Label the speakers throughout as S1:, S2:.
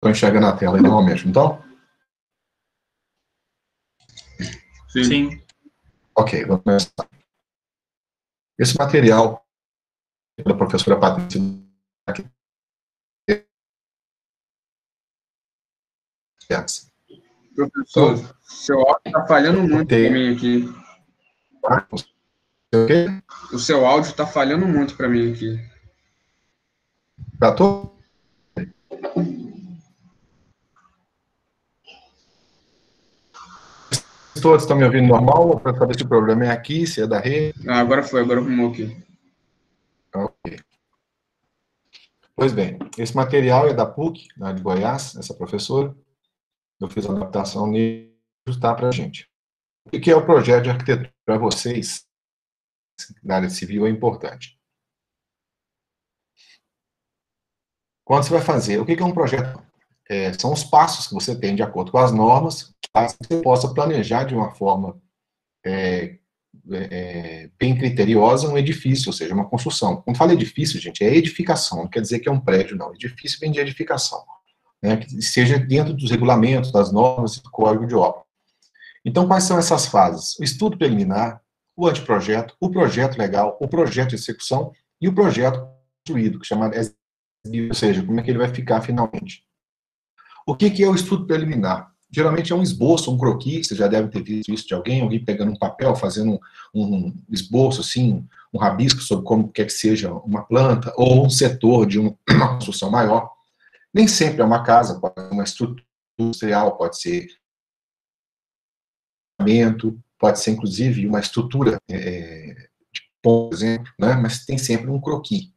S1: Estou enxergando a tela aí normalmente, então?
S2: Sim.
S1: Ok, vamos começar. Esse material da professora Patrícia aqui.
S3: Professor, então, seu áudio está falhando muito para mim aqui. O seu áudio está falhando muito para mim aqui.
S1: Para todos? Todos estão me ouvindo normal? Para saber se o problema é aqui, se é da rede?
S3: Agora foi, agora arrumou aqui.
S1: Ok. Pois bem, esse material é da PUC, de Goiás, essa professora. Eu fiz a adaptação nele ajustar para a gente. O que é o projeto de arquitetura para vocês, na área civil, é importante. Quando você vai fazer, o que é um projeto? São os passos que você tem de acordo com as normas, para que você possa planejar de uma forma bem criteriosa um edifício, ou seja, uma construção. Quando fala edifício, gente, é edificação, não quer dizer que é um prédio, não. Edifício vem de edificação, né, que seja dentro dos regulamentos, das normas e do código de obra. Então, quais são essas fases? O estudo preliminar, o anteprojeto, o projeto legal, o projeto de execução e o projeto construído, que chama, ou seja, como é que ele vai ficar finalmente. O que é o estudo preliminar? Geralmente é um esboço, um croquis, você já deve ter visto isso de alguém pegando um papel, fazendo um esboço, assim, um rabisco sobre como quer que seja uma planta, ou um setor de uma construção maior. Nem sempre é uma casa, pode ser uma estrutura industrial, pode ser inclusive uma estrutura por exemplo, né? Mas tem sempre um croquis.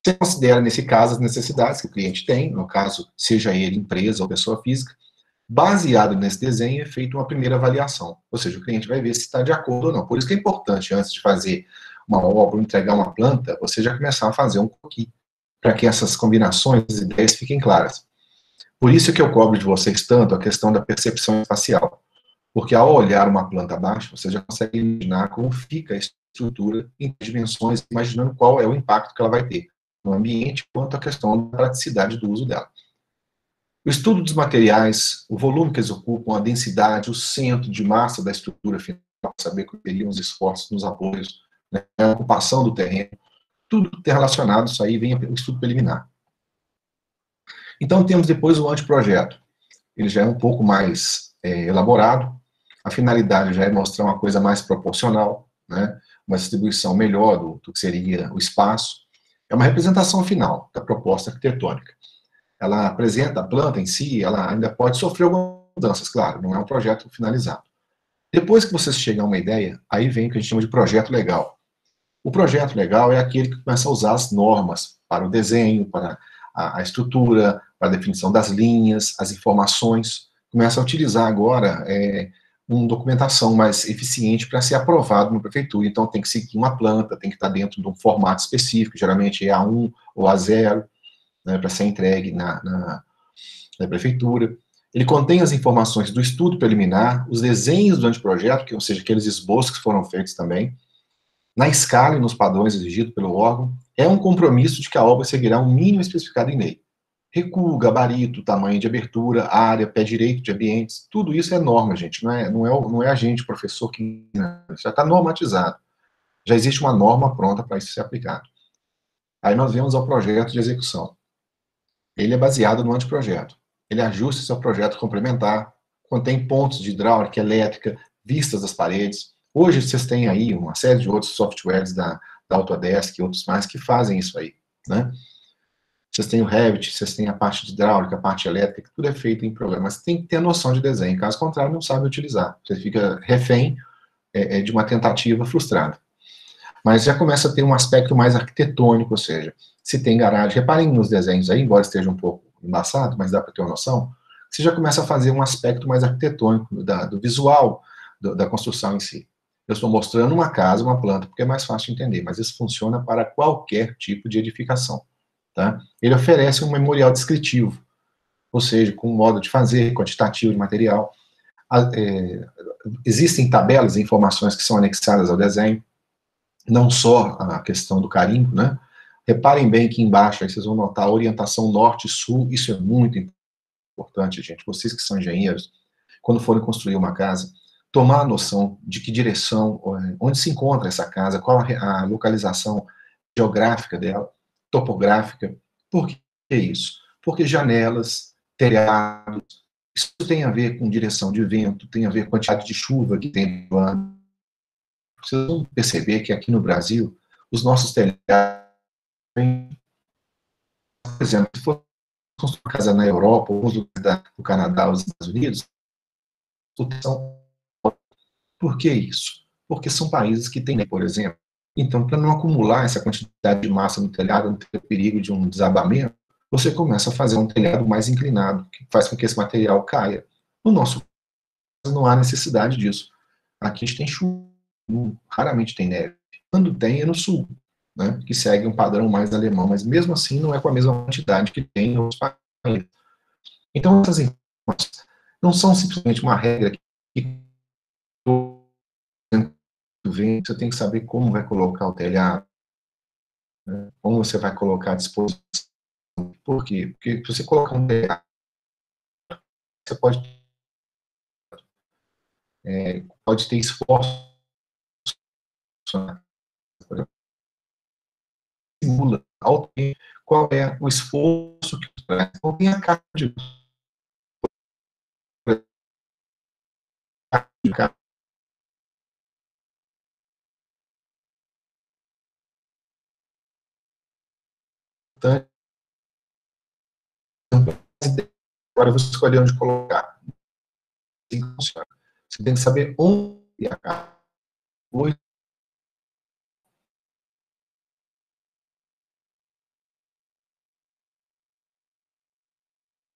S1: Você considera, nesse caso, as necessidades que o cliente tem, no caso, seja ele empresa ou pessoa física. Baseado nesse desenho, é feita uma primeira avaliação. Ou seja, o cliente vai ver se está de acordo ou não. Por isso que é importante, antes de fazer uma obra ou entregar uma planta, você já começar a fazer um croquis, para que essas combinações, as ideias fiquem claras. Por isso que eu cobro de vocês tanto a questão da percepção espacial. Porque ao olhar uma planta abaixo, você já consegue imaginar como fica a estrutura em dimensões, imaginando qual é o impacto que ela vai ter no ambiente, quanto à questão da praticidade do uso dela. O estudo dos materiais, o volume que eles ocupam, a densidade, o centro de massa da estrutura final, saber que teriam os esforços nos apoios, né, a ocupação do terreno, tudo que tem relacionado, isso aí vem o estudo preliminar. Então temos depois o anteprojeto. Ele já é um pouco mais elaborado, a finalidade já é mostrar uma coisa mais proporcional, né, uma distribuição melhor do que seria o espaço. É uma representação final da proposta arquitetônica. Ela apresenta a planta em si, ela ainda pode sofrer algumas mudanças, claro, não é um projeto finalizado. Depois que vocês chegam a uma ideia, aí vem o que a gente chama de projeto legal. O projeto legal é aquele que começa a usar as normas para o desenho, para a estrutura, para a definição das linhas, as informações. Começa a utilizar agora uma documentação mais eficiente para ser aprovado na prefeitura. Então tem que seguir uma planta, tem que estar dentro de um formato específico, geralmente é A1 ou A0, né, para ser entregue na prefeitura. Ele contém as informações do estudo preliminar, os desenhos do anteprojeto, ou seja, aqueles esboços que foram feitos também, na escala e nos padrões exigidos pelo órgão. É um compromisso de que a obra seguirá um mínimo especificado em lei. Recuo, gabarito, tamanho de abertura, área, pé direito de ambientes, tudo isso é norma, gente, não é a gente, professor, que já está normatizado. Já existe uma norma pronta para isso ser aplicado. Aí nós vemos ao projeto de execução. Ele é baseado no anteprojeto. Ele ajusta seu projeto complementar, contém pontos de hidráulica, elétrica, vistas das paredes. Hoje vocês têm aí uma série de outros softwares da Autodesk e outros mais que fazem isso aí, né? Vocês têm o Revit, vocês têm a parte de hidráulica, a parte elétrica, tudo é feito em programa. Mas tem que ter a noção de desenho, caso contrário, não sabe utilizar. Você fica refém de uma tentativa frustrada. Mas já começa a ter um aspecto mais arquitetônico, ou seja, se tem garagem, reparem nos desenhos aí, embora esteja um pouco embaçado, mas dá para ter uma noção, você já começa a fazer um aspecto mais arquitetônico, do visual da construção em si. Eu estou mostrando uma casa, uma planta, porque é mais fácil de entender, mas isso funciona para qualquer tipo de edificação. Tá? Ele oferece um memorial descritivo, ou seja, com um modo de fazer, quantitativo de material. Existem tabelas e informações que são anexadas ao desenho, não só a questão do carimbo, né, Reparem bem que embaixo, aí vocês vão notar a orientação norte-sul, isso é muito importante, gente. Vocês que são engenheiros, quando forem construir uma casa, tomar a noção de que direção, onde se encontra essa casa, qual a localização geográfica dela, topográfica. Por que isso? Porque janelas, telhados, isso tem a ver com direção de vento, tem a ver com a quantidade de chuva que tem no ano. Vocês vão perceber que aqui no Brasil, os nossos telhados, por exemplo, se for construir uma casa na Europa, ou nos lugares do Canadá, os Estados Unidos, por que isso? Porque são países que têm, por exemplo. Então, para não acumular essa quantidade de massa no telhado, não ter perigo de um desabamento, você começa a fazer um telhado mais inclinado, que faz com que esse material caia. No nosso caso, não há necessidade disso. Aqui a gente tem chuva, raramente tem neve. Quando tem, é no sul, né, que segue um padrão mais alemão, mas mesmo assim não é com a mesma quantidade que tem em outros países. Então, essas informações não são simplesmente uma regra que você tem que saber como vai colocar o telhado, né, como você vai colocar a disposição. Por quê? Porque se você colocar um telhado, você pode ter esforço, simula qual é o esforço que traz. Então, tem a carga de agora você escolher onde colocar. Assim que funciona. Você tem que saber onde a carga.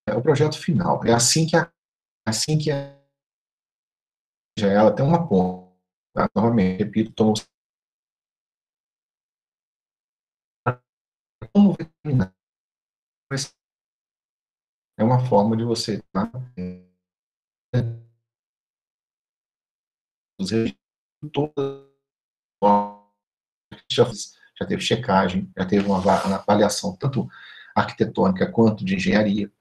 S1: É o projeto final. É assim que ela tem uma ponta. Tá? Novamente, repito, como vai terminar? É uma forma de você, tá? Já teve checagem, já teve uma avaliação tanto arquitetônica quanto de engenharia.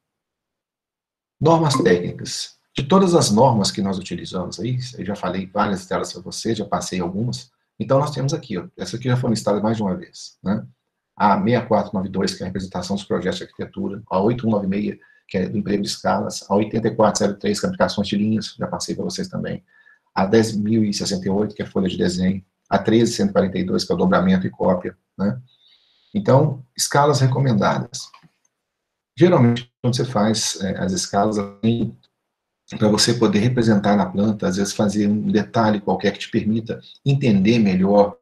S1: Normas técnicas. De todas as normas que nós utilizamos aí, eu já falei várias delas para você, já passei algumas. Então nós temos aqui, ó, essa aqui já foi listada mais de uma vez, né? A 6492, que é a representação dos projetos de arquitetura, a 8196, que é do emprego de escalas, a 8403, que é a aplicações de linhas, já passei para vocês também, a 10.068, que é a folha de desenho, a 13.142, que é o dobramento e cópia, né? Então, escalas recomendadas. Geralmente, quando você faz as escalas, para você poder representar na planta, às vezes fazer um detalhe qualquer que te permita entender melhor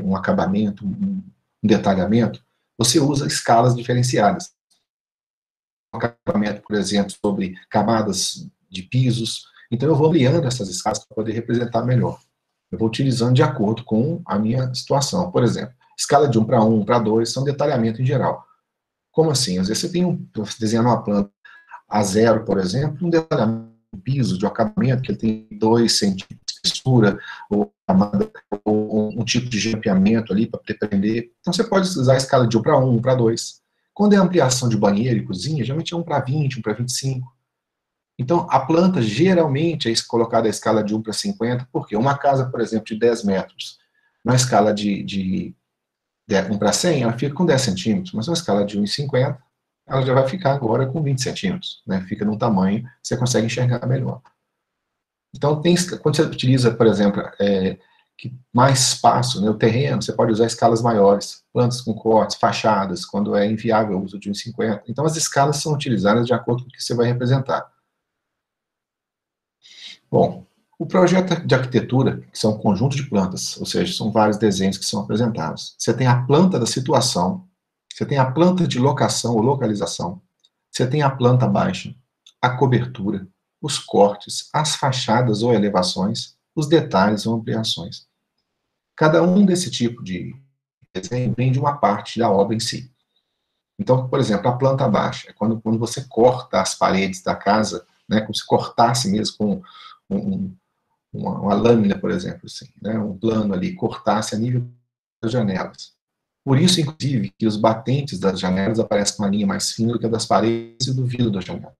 S1: um acabamento, um detalhamento, você usa escalas diferenciadas. Um acabamento, por exemplo, sobre camadas de pisos. Então, eu vou ampliando essas escalas para poder representar melhor. Eu vou utilizando de acordo com a minha situação. Por exemplo, escala de 1 para 1, 1 para 2, são detalhamento em geral. Como assim? Às vezes você tem desenhando uma planta a zero, por exemplo, um detalhamento de piso, de acabamento, que ele tem 2 centímetros de espessura, ou um tipo de jampeamento ali para prender. Então você pode usar a escala de 1 para 1, 1 para 2. Quando é ampliação de banheiro e cozinha, geralmente é 1 para 20, 1 para 25. Então, a planta, geralmente, é colocada a escala de 1 para 50, porque uma casa, por exemplo, de 10 metros, na escala de 1 para 100, ela fica com 10 centímetros, mas na escala de 1,50, ela já vai ficar agora com 20 centímetros, né? Fica num tamanho que você consegue enxergar melhor. Então, quando você utiliza, por exemplo, mais espaço, né, o terreno, você pode usar escalas maiores, plantas com cortes, fachadas, quando é inviável o uso de 1,50. Então, as escalas são utilizadas de acordo com o que você vai representar. Bom, o projeto de arquitetura, que são um conjunto de plantas, ou seja, são vários desenhos que são apresentados. Você tem a planta da situação, você tem a planta de locação ou localização, você tem a planta baixa, a cobertura, os cortes, as fachadas ou elevações, os detalhes ou ampliações. Cada um desse tipo de desenho vem de uma parte da obra em si. Então, por exemplo, a planta baixa é quando você corta as paredes da casa, né, como se cortasse mesmo com uma lâmina, por exemplo, assim, né, um plano ali, cortasse a nível das janelas. Por isso, inclusive, que os batentes das janelas aparecem com uma linha mais fina do que a das paredes e do vidro da janela.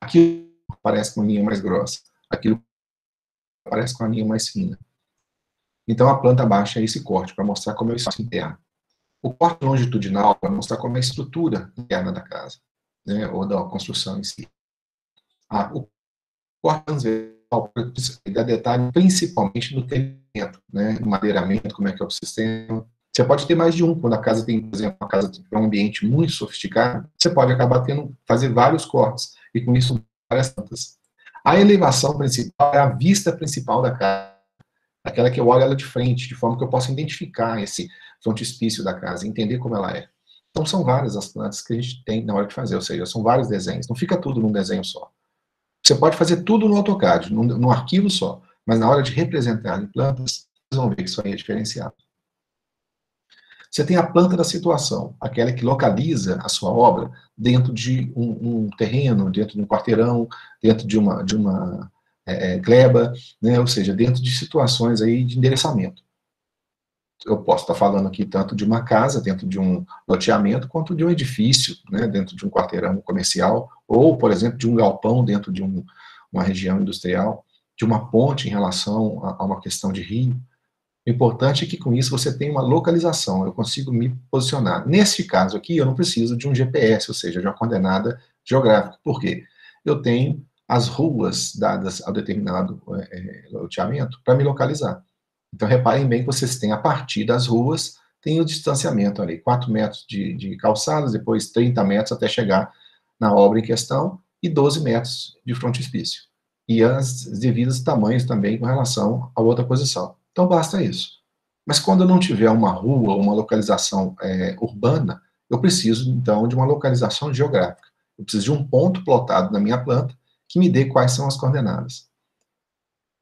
S1: Aquilo aparece com uma linha mais grossa, aquilo aparece com uma linha mais fina. Então, a planta baixa é esse corte, para mostrar como é o espaço interno. O corte longitudinal, para mostrar como é a estrutura interna da casa, né, ou da construção em si. O corte transversal dá detalhe principalmente no telhamento, né, no madeiramento, como é que é o sistema. Você pode ter mais de um, quando a casa tem, por exemplo, uma casa para um ambiente muito sofisticado, você pode acabar fazer vários cortes, e com isso várias plantas. A elevação principal é a vista principal da casa, aquela que eu olho ela de frente, de forma que eu possa identificar esse frontispício da casa, entender como ela é. Então são várias as plantas que a gente tem na hora de fazer, ou seja, são vários desenhos, não fica tudo num desenho só. Você pode fazer tudo no AutoCAD, num arquivo só, mas na hora de representar em plantas, vocês vão ver que isso aí é diferenciado. Você tem a planta da situação, aquela que localiza a sua obra dentro de um terreno, dentro de um quarteirão, dentro de uma gleba, né, ou seja, dentro de situações aí de endereçamento. Eu posso estar falando aqui tanto de uma casa, dentro de um loteamento, quanto de um edifício, né, dentro de um quarteirão comercial, ou, por exemplo, de um galpão dentro de uma região industrial, de uma ponte em relação a uma questão de rio. O importante é que com isso você tem uma localização, eu consigo me posicionar. Nesse caso aqui, eu não preciso de um GPS, ou seja, de uma coordenada geográfica. Por quê? Eu tenho as ruas dadas a determinado loteamento para me localizar. Então, reparem bem que vocês têm, a partir das ruas, tem o distanciamento ali, 4 metros de calçadas, depois 30 metros até chegar na obra em questão, e 12 metros de frontispício. E as devidos tamanhos também com relação à outra posição. Então, basta isso. Mas quando eu não tiver uma rua ou uma localização urbana, eu preciso, então, de uma localização geográfica. Eu preciso de um ponto plotado na minha planta que me dê quais são as coordenadas.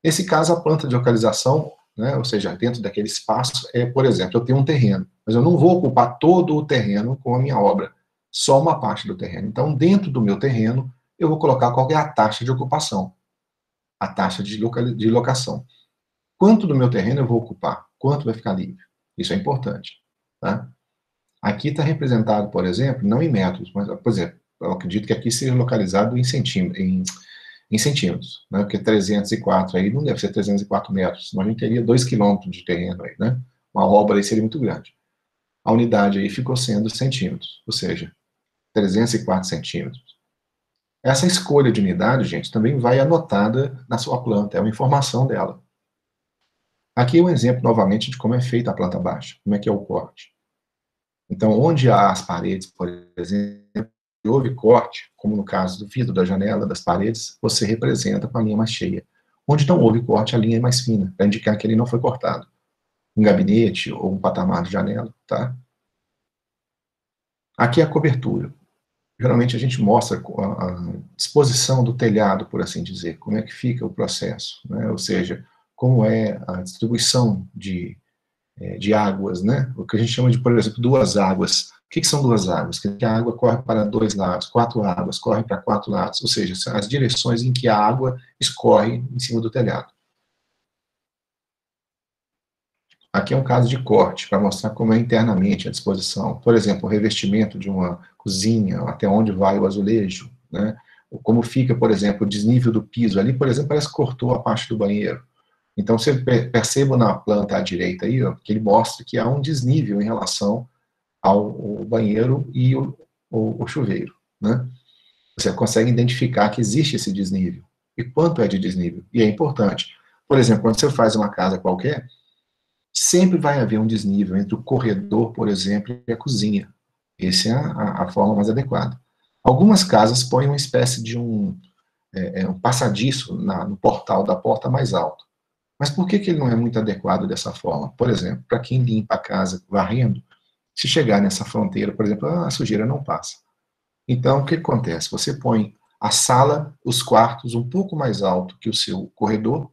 S1: Nesse caso, a planta de localização, né, ou seja, dentro daquele espaço, por exemplo, eu tenho um terreno, mas eu não vou ocupar todo o terreno com a minha obra, só uma parte do terreno. Então, dentro do meu terreno, eu vou colocar qual é a taxa de ocupação, a taxa de locação. Quanto do meu terreno eu vou ocupar? Quanto vai ficar livre? Isso é importante. Tá? Aqui está representado, por exemplo, não em metros, mas, por exemplo, eu acredito que aqui seja localizado em centímetros, né? Porque 304 aí não deve ser 304 metros, senão a gente teria 2 quilômetros de terreno aí, né? Uma obra aí seria muito grande. A unidade aí ficou sendo centímetros, ou seja, 304 centímetros. Essa escolha de unidade, gente, também vai anotada na sua planta, é uma informação dela. Aqui é um exemplo, novamente, de como é feita a planta baixa, como é que é o corte. Então, onde há as paredes, por exemplo, e houve corte, como no caso do vidro, da janela, das paredes, você representa com a linha mais cheia. Onde não houve corte, a linha é mais fina, para indicar que ele não foi cortado. Um gabinete ou um patamar de janela, tá? Aqui é a cobertura. Geralmente a gente mostra a disposição do telhado, por assim dizer, como é que fica o processo, né? Ou seja, como é a distribuição de águas, né? O que a gente chama de, por exemplo, duas águas. O que são duas águas? Que a água corre para 2 lados, 4 águas correm para 4 lados, ou seja, são as direções em que a água escorre em cima do telhado. Aqui é um caso de corte, para mostrar como é internamente a disposição. Por exemplo, o revestimento de uma cozinha, até onde vai o azulejo, né? Ou como fica, por exemplo, o desnível do piso. Ali, por exemplo, parece que cortou a parte do banheiro. Então, você perceba na planta à direita aí, ó, que ele mostra que há um desnível em relação ao banheiro e o chuveiro, né? Você consegue identificar que existe esse desnível. E quanto é de desnível? E é importante. Por exemplo, quando você faz uma casa qualquer, sempre vai haver um desnível entre o corredor, por exemplo, e a cozinha. Essa é a forma mais adequada. Algumas casas põem uma espécie de um passadiço no portal da porta mais alto. Mas por que ele não é muito adequado dessa forma? Por exemplo, para quem limpa a casa varrendo, se chegar nessa fronteira, por exemplo, a sujeira não passa. Então, o que acontece? Você põe a sala, os quartos um pouco mais alto que o seu corredor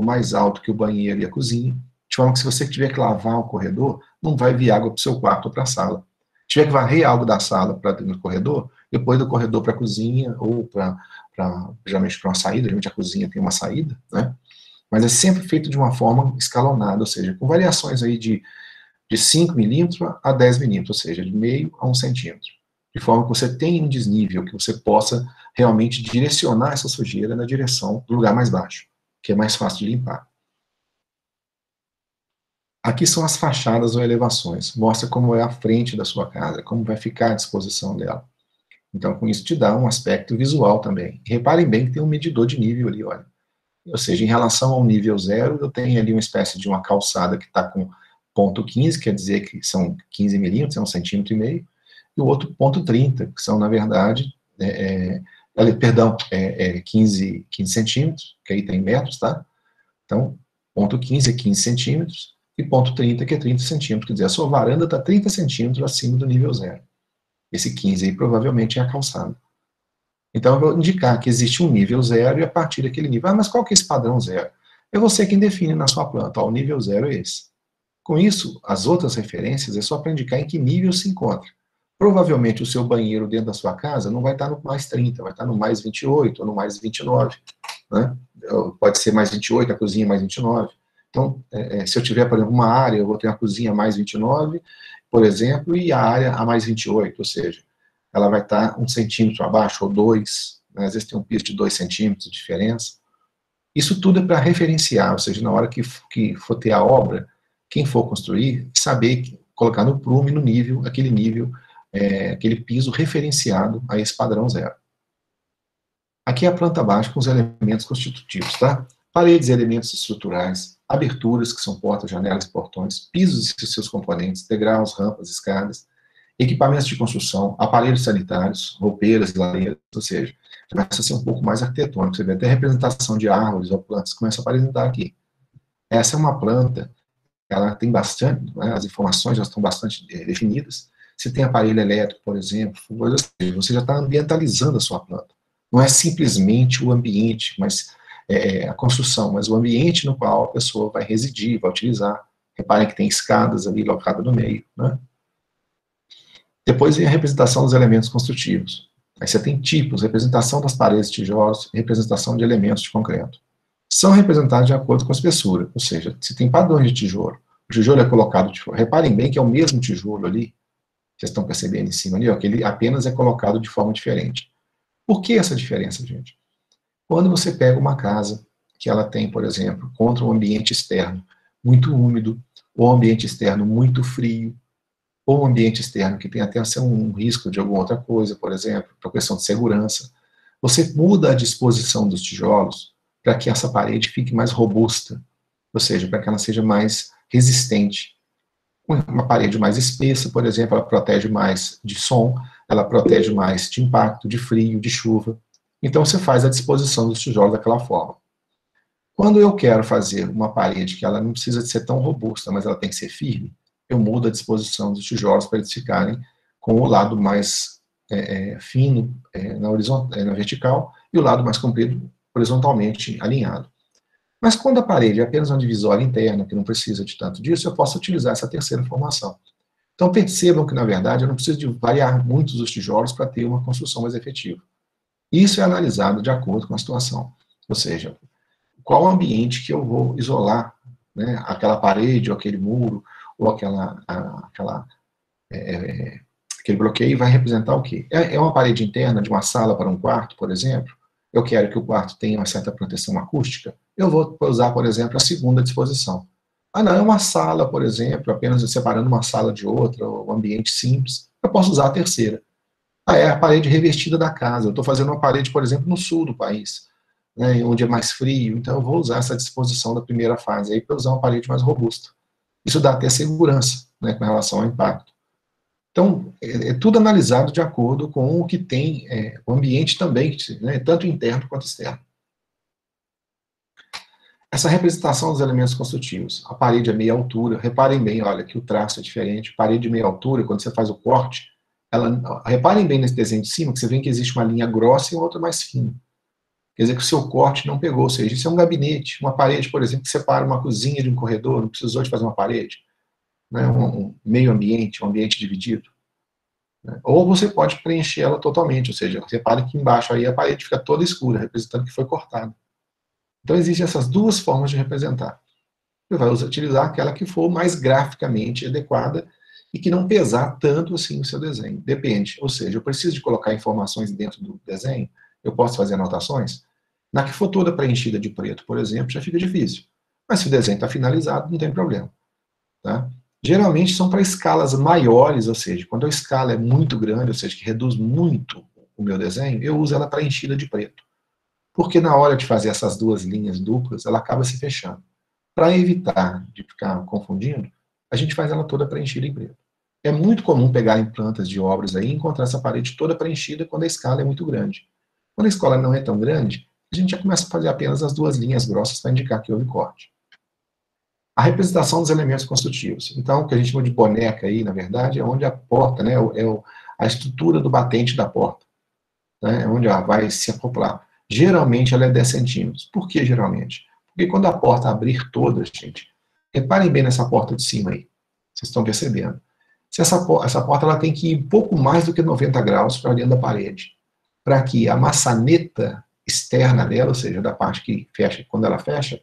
S1: mais alto que o banheiro e a cozinha, de forma que se você tiver que lavar o corredor, não vai vir água para o seu quarto ou para a sala. Se tiver que varrer algo da sala para dentro do corredor, depois do corredor para a cozinha, ou geralmente para uma saída, geralmente a cozinha tem uma saída, né? Mas é sempre feito de uma forma escalonada, ou seja, com variações aí de de 5 milímetros a 10 milímetros, ou seja, de meio a 1 centímetro. De forma que você tenha um desnível, que você possa realmente direcionar essa sujeira na direção do lugar mais baixo, que é mais fácil de limpar. Aqui são as fachadas ou elevações. Mostra como é a frente da sua casa, como vai ficar a disposição dela. Então, com isso te dá um aspecto visual também. Reparem bem que tem um medidor de nível ali, olha. Ou seja, em relação ao nível 0, eu tenho ali uma espécie de uma calçada que está com ponto 15, quer dizer que são 15 milímetros, é 1,5 centímetro, e o outro ponto 30, que são, na verdade, 15 centímetros, que aí tem metros, tá? Então, ponto 15 é 15 centímetros, e ponto 30, que é 30 centímetros, quer dizer, a sua varanda está 30 centímetros acima do nível 0. Esse 15 aí provavelmente é a calçada. Então, eu vou indicar que existe um nível 0 e a partir daquele nível. Ah, mas qual que é esse padrão 0? É você quem define na sua planta. Ó, o nível 0 é esse. Com isso, as outras referências é só para indicar em que nível se encontra. Provavelmente o seu banheiro dentro da sua casa não vai estar no mais 30, vai estar no mais 28 ou no mais 29. Né? Pode ser mais 28, a cozinha mais 29. Então, se eu tiver, por exemplo, uma área, eu vou ter uma cozinha mais 29, por exemplo, e a área a mais 28, ou seja, ela vai estar 1 centímetro abaixo, ou 2, né? Às vezes tem um piso de 2 centímetros de diferença. Isso tudo é para referenciar, ou seja, na hora que for ter a obra, quem for construir, saber colocar no prumo e no nível, aquele piso referenciado a esse padrão 0. Aqui é a planta baixa com os elementos constitutivos, tá? Paredes e elementos estruturais, aberturas, que são portas, janelas e portões, pisos e seus componentes, degraus, rampas, escadas, equipamentos de construção, aparelhos sanitários, roupeiras, lareiras, ou seja, começa a ser um pouco mais arquitetônico. Você vê até a representação de árvores ou plantas que começa a apresentar aqui. Essa é uma planta, ela tem bastante, né, as informações já estão bastante definidas. Se tem aparelho elétrico, por exemplo, você já está ambientalizando a sua planta. Não é simplesmente o ambiente, mas a construção, mas o ambiente no qual a pessoa vai residir, vai utilizar. Reparem que tem escadas ali locadas no meio, né? Depois vem a representação dos elementos construtivos. Aí você tem tipos, representação das paredes de tijolos, representação de elementos de concreto. São representados de acordo com a espessura, ou seja, se tem padrões de tijolo, o tijolo é colocado de forma... Reparem bem que é o mesmo tijolo ali, vocês estão percebendo em cima ali, ó, que ele apenas é colocado de forma diferente. Por que essa diferença, gente? Quando você pega uma casa que ela tem, por exemplo, contra um ambiente externo muito úmido, ou um ambiente externo muito frio, ou um ambiente externo que tem até um risco de alguma outra coisa, por exemplo, para questão de segurança, você muda a disposição dos tijolos para que essa parede fique mais robusta, ou seja, para que ela seja mais resistente. Uma parede mais espessa, por exemplo, ela protege mais de som, ela protege mais de impacto, de frio, de chuva. Então você faz a disposição dos tijolos daquela forma. Quando eu quero fazer uma parede que ela não precisa de ser tão robusta, mas ela tem que ser firme, eu mudo a disposição dos tijolos para eles ficarem com o lado mais fino na vertical e o lado mais comprido horizontalmente alinhado. Mas quando a parede é apenas uma divisória interna, que não precisa de tanto disso, eu posso utilizar essa terceira formação. Então percebam que, na verdade, eu não preciso de variar muitos os tijolos para ter uma construção mais efetiva. Isso é analisado de acordo com a situação. Ou seja, qual o ambiente que eu vou isolar, né, aquela parede, ou aquele muro, ou aquele bloqueio vai representar o quê? É uma parede interna de uma sala para um quarto, por exemplo? Eu quero que o quarto tenha uma certa proteção acústica? Eu vou usar, por exemplo, a segunda disposição. Ah, não, é uma sala, por exemplo, apenas separando uma sala de outra, um ambiente simples. Eu posso usar a terceira. Ah, é a parede revestida da casa. Eu estou fazendo uma parede, por exemplo, no sul do país, né, onde é mais frio, então eu vou usar essa disposição da primeira fase aí para usar uma parede mais robusta. Isso dá até segurança, né, com relação ao impacto. Então, é tudo analisado de acordo com o que tem, o ambiente também, né, tanto interno quanto externo. Essa representação dos elementos construtivos. A parede é meia altura, reparem bem, olha, que o traço é diferente. Parede de meia altura, quando você faz o corte, reparem bem nesse desenho de cima, que você vê que existe uma linha grossa e outra mais fina. Quer dizer que o seu corte não pegou, ou seja, isso é um gabinete, uma parede, por exemplo, que separa uma cozinha de um corredor, não precisou de fazer uma parede, né, um meio ambiente, um ambiente dividido. Né? Ou você pode preencher ela totalmente, ou seja, repare que embaixo aí a parede fica toda escura, representando que foi cortada. Então existem essas duas formas de representar. Você vai utilizar aquela que for mais graficamente adequada e que não pesar tanto assim o seu desenho. Depende, ou seja, eu preciso de colocar informações dentro do desenho, eu posso fazer anotações. Na que for toda preenchida de preto, por exemplo, já fica difícil. Mas se o desenho está finalizado, não tem problema. Tá? Geralmente são para escalas maiores, ou seja, quando a escala é muito grande, ou seja, que reduz muito o meu desenho, eu uso ela preenchida de preto. Porque na hora de fazer essas duas linhas duplas, ela acaba se fechando. Para evitar de ficar confundindo, a gente faz ela toda preenchida em preto. É muito comum pegar em plantas de obras aí e encontrar essa parede toda preenchida quando a escala é muito grande. Quando a escala não é tão grande, a gente já começa a fazer apenas as duas linhas grossas para indicar que houve corte. A representação dos elementos construtivos. Então, o que a gente chama de boneca aí, na verdade, é onde a porta, né, a estrutura do batente da porta, né, é onde ela vai se acoplar. Geralmente ela é 10 centímetros. Por que geralmente? Porque quando a porta abrir toda, gente, reparem bem nessa porta de cima aí. Vocês estão percebendo. Se essa porta ela tem que ir um pouco mais do que 90 graus para dentro da parede, para que a maçaneta externa dela, ou seja, da parte que fecha, quando ela fecha,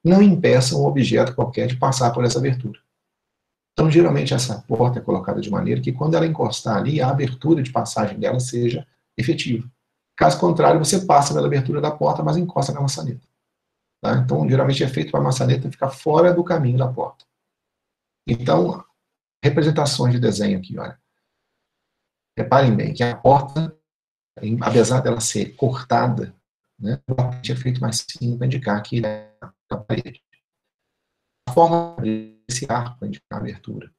S1: não impeça um objeto qualquer de passar por essa abertura. Então, geralmente, essa porta é colocada de maneira que, quando ela encostar ali, a abertura de passagem dela seja efetiva. Caso contrário, você passa pela abertura da porta, mas encosta na maçaneta. Tá? Então, geralmente é feito para a maçaneta ficar fora do caminho da porta. Então, representações de desenho aqui, olha. Reparem bem que a porta, apesar dela ser cortada, né, o batente é feito mais fino para indicar que é a parede. A forma desse arco para indicar a abertura.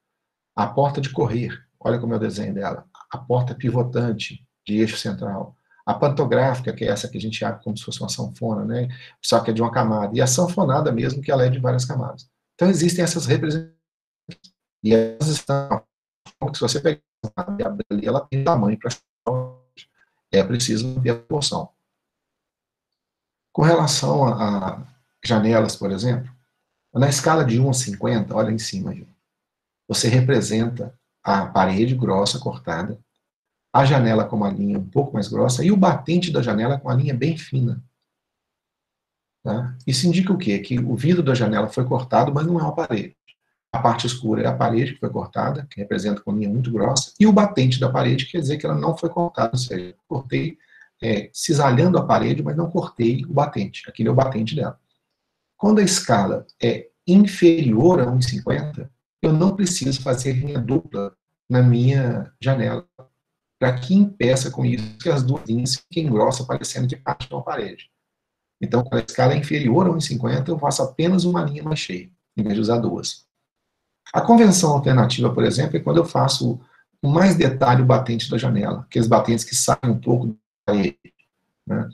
S1: A porta de correr, olha como é o desenho dela. A porta pivotante de eixo central. A pantográfica, que é essa que a gente abre como se fosse uma sanfona, né? Só que é de uma camada. E a sanfonada mesmo, que ela é de várias camadas. Então existem essas representações. E elas estão, se você pegar e abrir ali, ela tem tamanho para é preciso ter a proporção. Com relação a janelas, por exemplo, na escala de 1 a 50, olha em cima, você representa a parede grossa cortada, a janela com uma linha um pouco mais grossa e o batente da janela com uma linha bem fina. Tá? Isso indica o quê? Que o vidro da janela foi cortado, mas não é uma parede. A parte escura é a parede que foi cortada, que representa com linha muito grossa, e o batente da parede quer dizer que ela não foi cortada, ou seja, cortei cisalhando a parede, mas não cortei o batente. Aquele é o batente dela. Quando a escala é inferior a 1,50, eu não preciso fazer linha dupla na minha janela, para que impeça com isso que as duas linhas fiquem grossas, parecendo que parte de uma parede. Então, quando a escala é inferior a 1,50, eu faço apenas uma linha mais cheia, em vez de usar duas. A convenção alternativa, por exemplo, é quando eu faço com mais detalhe o batente da janela, aqueles batentes que saem um pouco da parede. Né?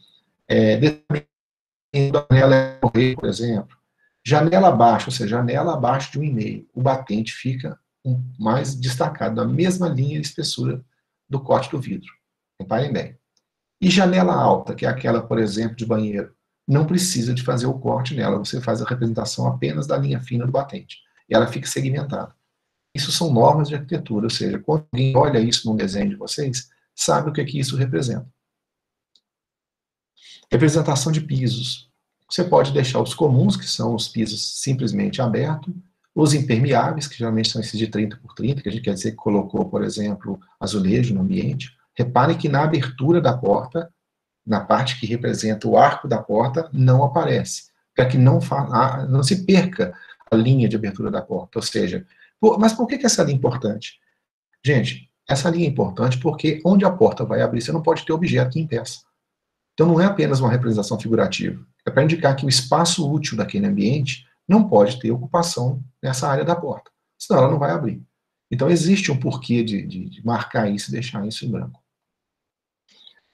S1: Da janela é correr, por exemplo. Janela abaixo, ou seja, janela abaixo de 1,5. O batente fica mais destacado, na mesma linha de espessura do corte do vidro. Reparem bem. E janela alta, que é aquela, por exemplo, de banheiro, não precisa de fazer o corte nela, você faz a representação apenas da linha fina do batente. E ela fica segmentada. Isso são normas de arquitetura, ou seja, quando alguém olha isso no desenho de vocês, sabe o que isso representa. Representação de pisos. Você pode deixar os comuns, que são os pisos simplesmente abertos, os impermeáveis, que geralmente são esses de 30 por 30, que a gente quer dizer que colocou, por exemplo, azulejo no ambiente. Repare que na abertura da porta, na parte que representa o arco da porta, não aparece, para que não se perca a linha de abertura da porta. Ou seja, mas por que essa linha é importante? Gente, essa linha é importante porque onde a porta vai abrir, você não pode ter objeto que impeça. Então não é apenas uma representação figurativa, é para indicar que o espaço útil daquele ambiente não pode ter ocupação nessa área da porta, senão ela não vai abrir. Então existe um porquê de marcar isso e deixar isso em branco.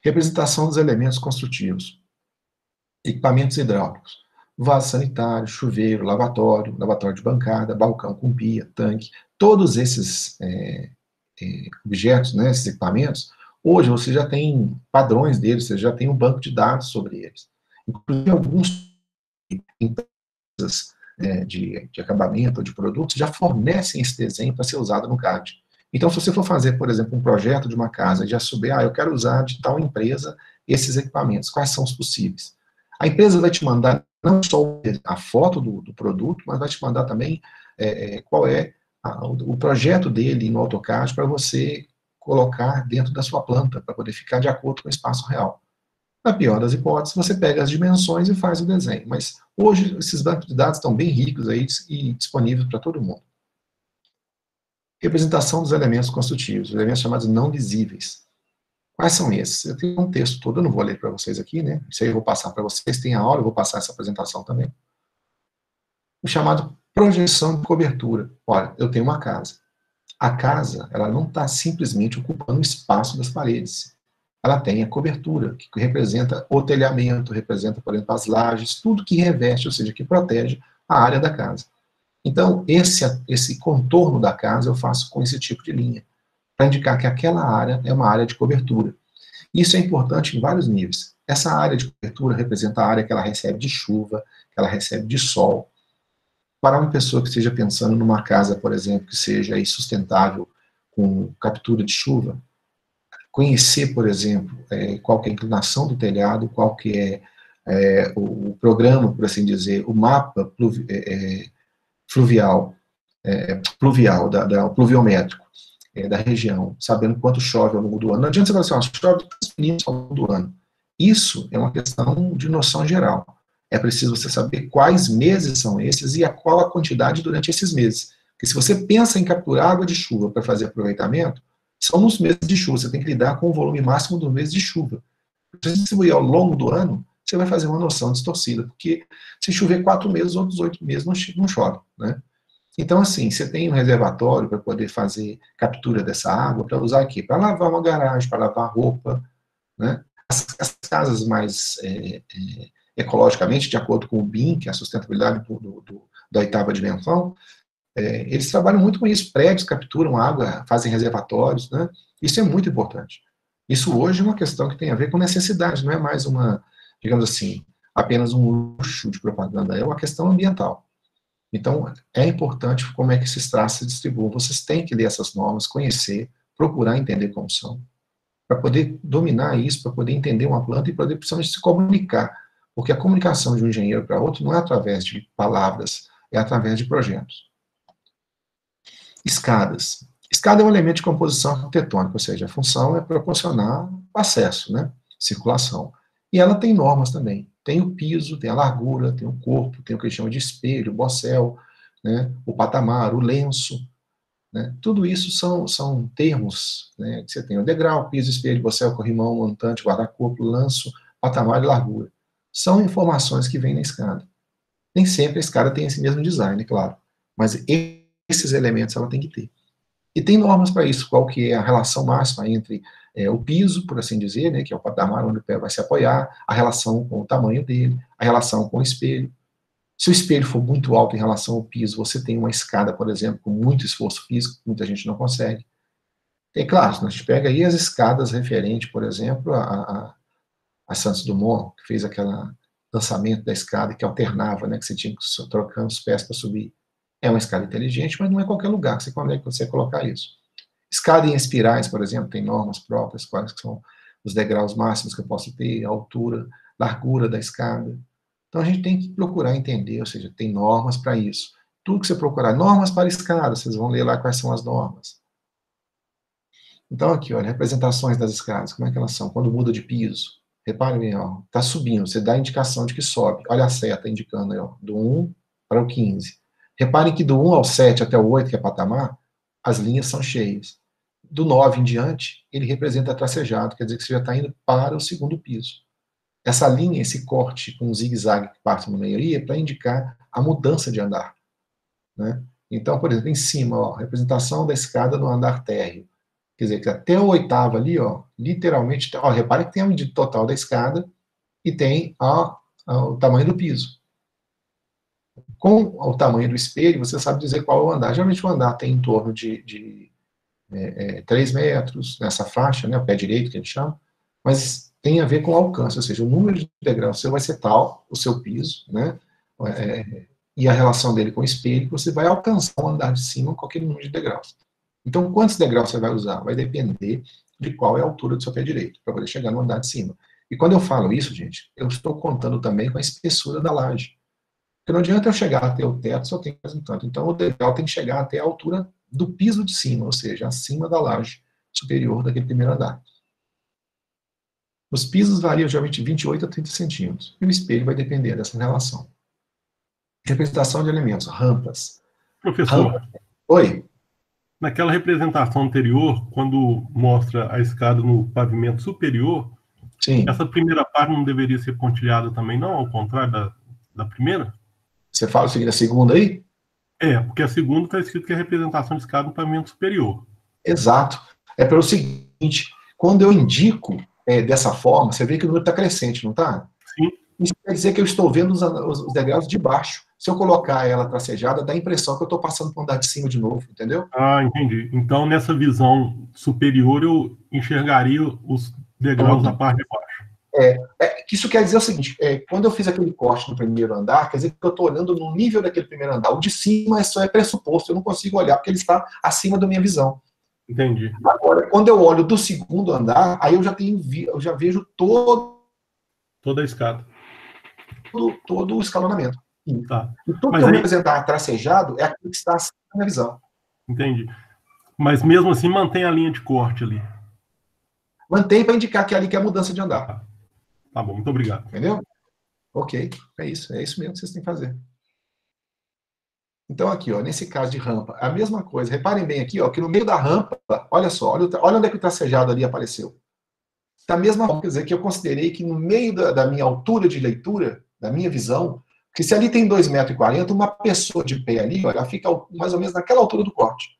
S1: Representação dos elementos construtivos. Equipamentos hidráulicos. Vaso sanitário, chuveiro, lavatório de bancada, balcão com pia, tanque. Todos esses objetos, né, esses equipamentos, hoje você já tem padrões deles, você já tem um banco de dados sobre eles. Inclusive alguns empresas de acabamento ou de produtos já fornecem esse desenho para ser usado no CAD. Então, se você for fazer, por exemplo, um projeto de uma casa e já souber, eu quero usar de tal empresa esses equipamentos, quais são os possíveis? A empresa vai te mandar não só a foto do produto, mas vai te mandar também qual é o projeto dele no AutoCAD para você colocar dentro da sua planta, para poder ficar de acordo com o espaço real. Na pior das hipóteses, você pega as dimensões e faz o desenho. Mas hoje, esses bancos de dados estão bem ricos aí e disponíveis para todo mundo. Representação dos elementos construtivos, os elementos chamados não visíveis. Quais são esses? Eu tenho um texto todo, eu não vou ler para vocês aqui, né? Isso aí eu vou passar para vocês, tem a aula, eu vou passar essa apresentação também. O chamado projeção de cobertura. Olha, eu tenho uma casa. A casa, ela não está simplesmente ocupando o espaço das paredes. Ela tem a cobertura, que representa o telhamento, representa, por exemplo, as lajes, tudo que reveste, ou seja, que protege a área da casa. Então, esse contorno da casa eu faço com esse tipo de linha, para indicar que aquela área é uma área de cobertura. Isso é importante em vários níveis. Essa área de cobertura representa a área que ela recebe de chuva, que ela recebe de sol. Para uma pessoa que esteja pensando numa casa, por exemplo, que seja aí sustentável, com captura de chuva, conhecer, por exemplo, qual que é a inclinação do telhado, qual que é o programa, por assim dizer, o mapa pluvial, pluviométrico da região, sabendo quanto chove ao longo do ano. Não adianta você falar assim, chove 3 milímetros ao longo do ano. Isso é uma questão de noção geral. É preciso você saber quais meses são esses e qual a quantidade durante esses meses. Porque se você pensa em capturar água de chuva para fazer aproveitamento, são nos meses de chuva, você tem que lidar com o volume máximo dos meses de chuva. Se você distribuir ao longo do ano, você vai fazer uma noção distorcida, porque se chover 4 meses, outros 8 meses não chove, né? Então, assim, você tem um reservatório para poder fazer captura dessa água, para usar aqui, para lavar uma garagem, para lavar roupa, né? As casas mais ecologicamente, de acordo com o BIM, que é a sustentabilidade da 8ª dimensão, eles trabalham muito com isso. Prédios capturam água, fazem reservatórios, né? Isso é muito importante. Isso hoje é uma questão que tem a ver com necessidade, não é mais uma, digamos assim, apenas um luxo de propaganda, é uma questão ambiental. Então, é importante como é que esses traços se distribuem. Vocês têm que ler essas normas, conhecer, procurar entender como são, para poder dominar isso, para poder entender uma planta e poder, principalmente, se comunicar. Porque a comunicação de um engenheiro para outro não é através de palavras, é através de projetos. Escadas. Escada é um elemento de composição arquitetônica, ou seja, a função é proporcionar acesso, né, circulação. E ela tem normas também. Tem o piso, tem a largura, tem o corpo, tem o que a gente chama de espelho, bossel, né, o patamar, o lenço. Né, tudo isso são termos, né, que você tem o degrau, piso, espelho, bossel, corrimão, montante, guarda-corpo, lanço, patamar e largura. São informações que vêm na escada. Nem sempre a escada tem esse mesmo design, claro, mas esses elementos ela tem que ter. E tem normas para isso, qual que é a relação máxima entre o piso, por assim dizer, né, que é o patamar onde o pé vai se apoiar, a relação com o tamanho dele, a relação com o espelho. Se o espelho for muito alto em relação ao piso, você tem uma escada, por exemplo, com muito esforço físico, que muita gente não consegue. E claro, a gente pega aí as escadas referentes, por exemplo, a Santos Dumont, que fez aquele lançamento da escada que alternava, né, que você tinha que ir trocando os pés para subir. É uma escada inteligente, mas não é qualquer lugar que você consegue colocar isso. Escada em espirais, por exemplo, tem normas próprias, quais são os degraus máximos que eu posso ter, a altura, largura da escada. Então a gente tem que procurar entender, ou seja, tem normas para isso. Tudo que você procurar, normas para escada, vocês vão ler lá quais são as normas. Então aqui, olha, representações das escadas, como é que elas são? Quando muda de piso, reparem bem, ó, está subindo, você dá a indicação de que sobe. Olha a seta indicando aí, ó, do 1 para o 15. Reparem que do 1 ao 7 até o 8, que é patamar, as linhas são cheias. Do 9 em diante, ele representa tracejado, quer dizer que você já está indo para o segundo piso. Essa linha, esse corte com um zigue-zague que parte no meio, é para indicar a mudança de andar. Né? Então, por exemplo, em cima, ó, representação da escada no andar térreo. Quer dizer, que até o 8º ali, ó, literalmente, ó, repare que tem a medida total da escada e tem o tamanho do piso. Com o tamanho do espelho, você sabe dizer qual é o andar. Geralmente o andar tem em torno de 3 metros, nessa faixa, né, o pé direito que a gente chama, mas tem a ver com o alcance, ou seja, o número de degraus seu vai ser tal, o seu piso, né, e a relação dele com o espelho, você vai alcançar o andar de cima com aquele número de degraus. Então, quantos degraus você vai usar? Vai depender de qual é a altura do seu pé direito, para poder chegar no andar de cima. E quando eu falo isso, gente, eu estou contando também com a espessura da laje. Porque não adianta eu chegar até o teto se eu tenho mais um tanto. Então, o degrau tem que chegar até a altura do piso de cima, ou seja, acima da laje superior daquele primeiro andar. Os pisos variam geralmente de 28 a 30 centímetros. E o espelho vai depender dessa relação. Representação de elementos, rampas.
S2: Professor,
S1: Oi?
S2: naquela representação anterior, quando mostra a escada no pavimento superior,
S1: Sim.
S2: essa primeira parte não deveria ser pontilhada também, não? Ao contrário da primeira?
S1: Você fala o seguinte, a segunda aí?
S2: Porque a segunda está escrito que é a representação de escada no pavimento superior.
S1: Exato. É pelo seguinte, quando eu indico dessa forma, você vê que o número está crescente, não está?
S2: Sim.
S1: Isso quer dizer que eu estou vendo os degraus de baixo. Se eu colocar ela tracejada, dá a impressão que eu estou passando para o andar de cima de novo, entendeu?
S2: Ah, entendi. Então, nessa visão superior, eu enxergaria os degraus da parte de baixo.
S1: Isso quer dizer o seguinte, quando eu fiz aquele corte no primeiro andar, quer dizer que eu estou olhando no nível daquele primeiro andar. O de cima só é pressuposto, eu não consigo olhar porque ele está acima da minha visão.
S2: Entendi.
S1: Agora, quando eu olho do segundo andar, aí eu já vejo
S2: toda a escada.
S1: Todo o escalonamento.
S2: Tá.
S1: E tudo que eu representar tracejado é aquilo que está acima da minha visão.
S2: Entendi. Mas mesmo assim, mantém a linha de corte ali.
S1: Mantém para indicar que é ali que é a mudança de andar.
S2: Tá bom, muito obrigado.
S1: Entendeu? Ok, é isso mesmo que vocês têm que fazer. Então, aqui, ó, nesse caso de rampa, a mesma coisa. Reparem bem aqui, ó, que no meio da rampa, olha só, olha onde é que o tracejado ali apareceu. Da mesma forma, quer dizer, que eu considerei que no meio da minha altura de leitura, da minha visão, que se ali tem 2,40 m, uma pessoa de pé ali, olha, ela fica mais ou menos naquela altura do corte.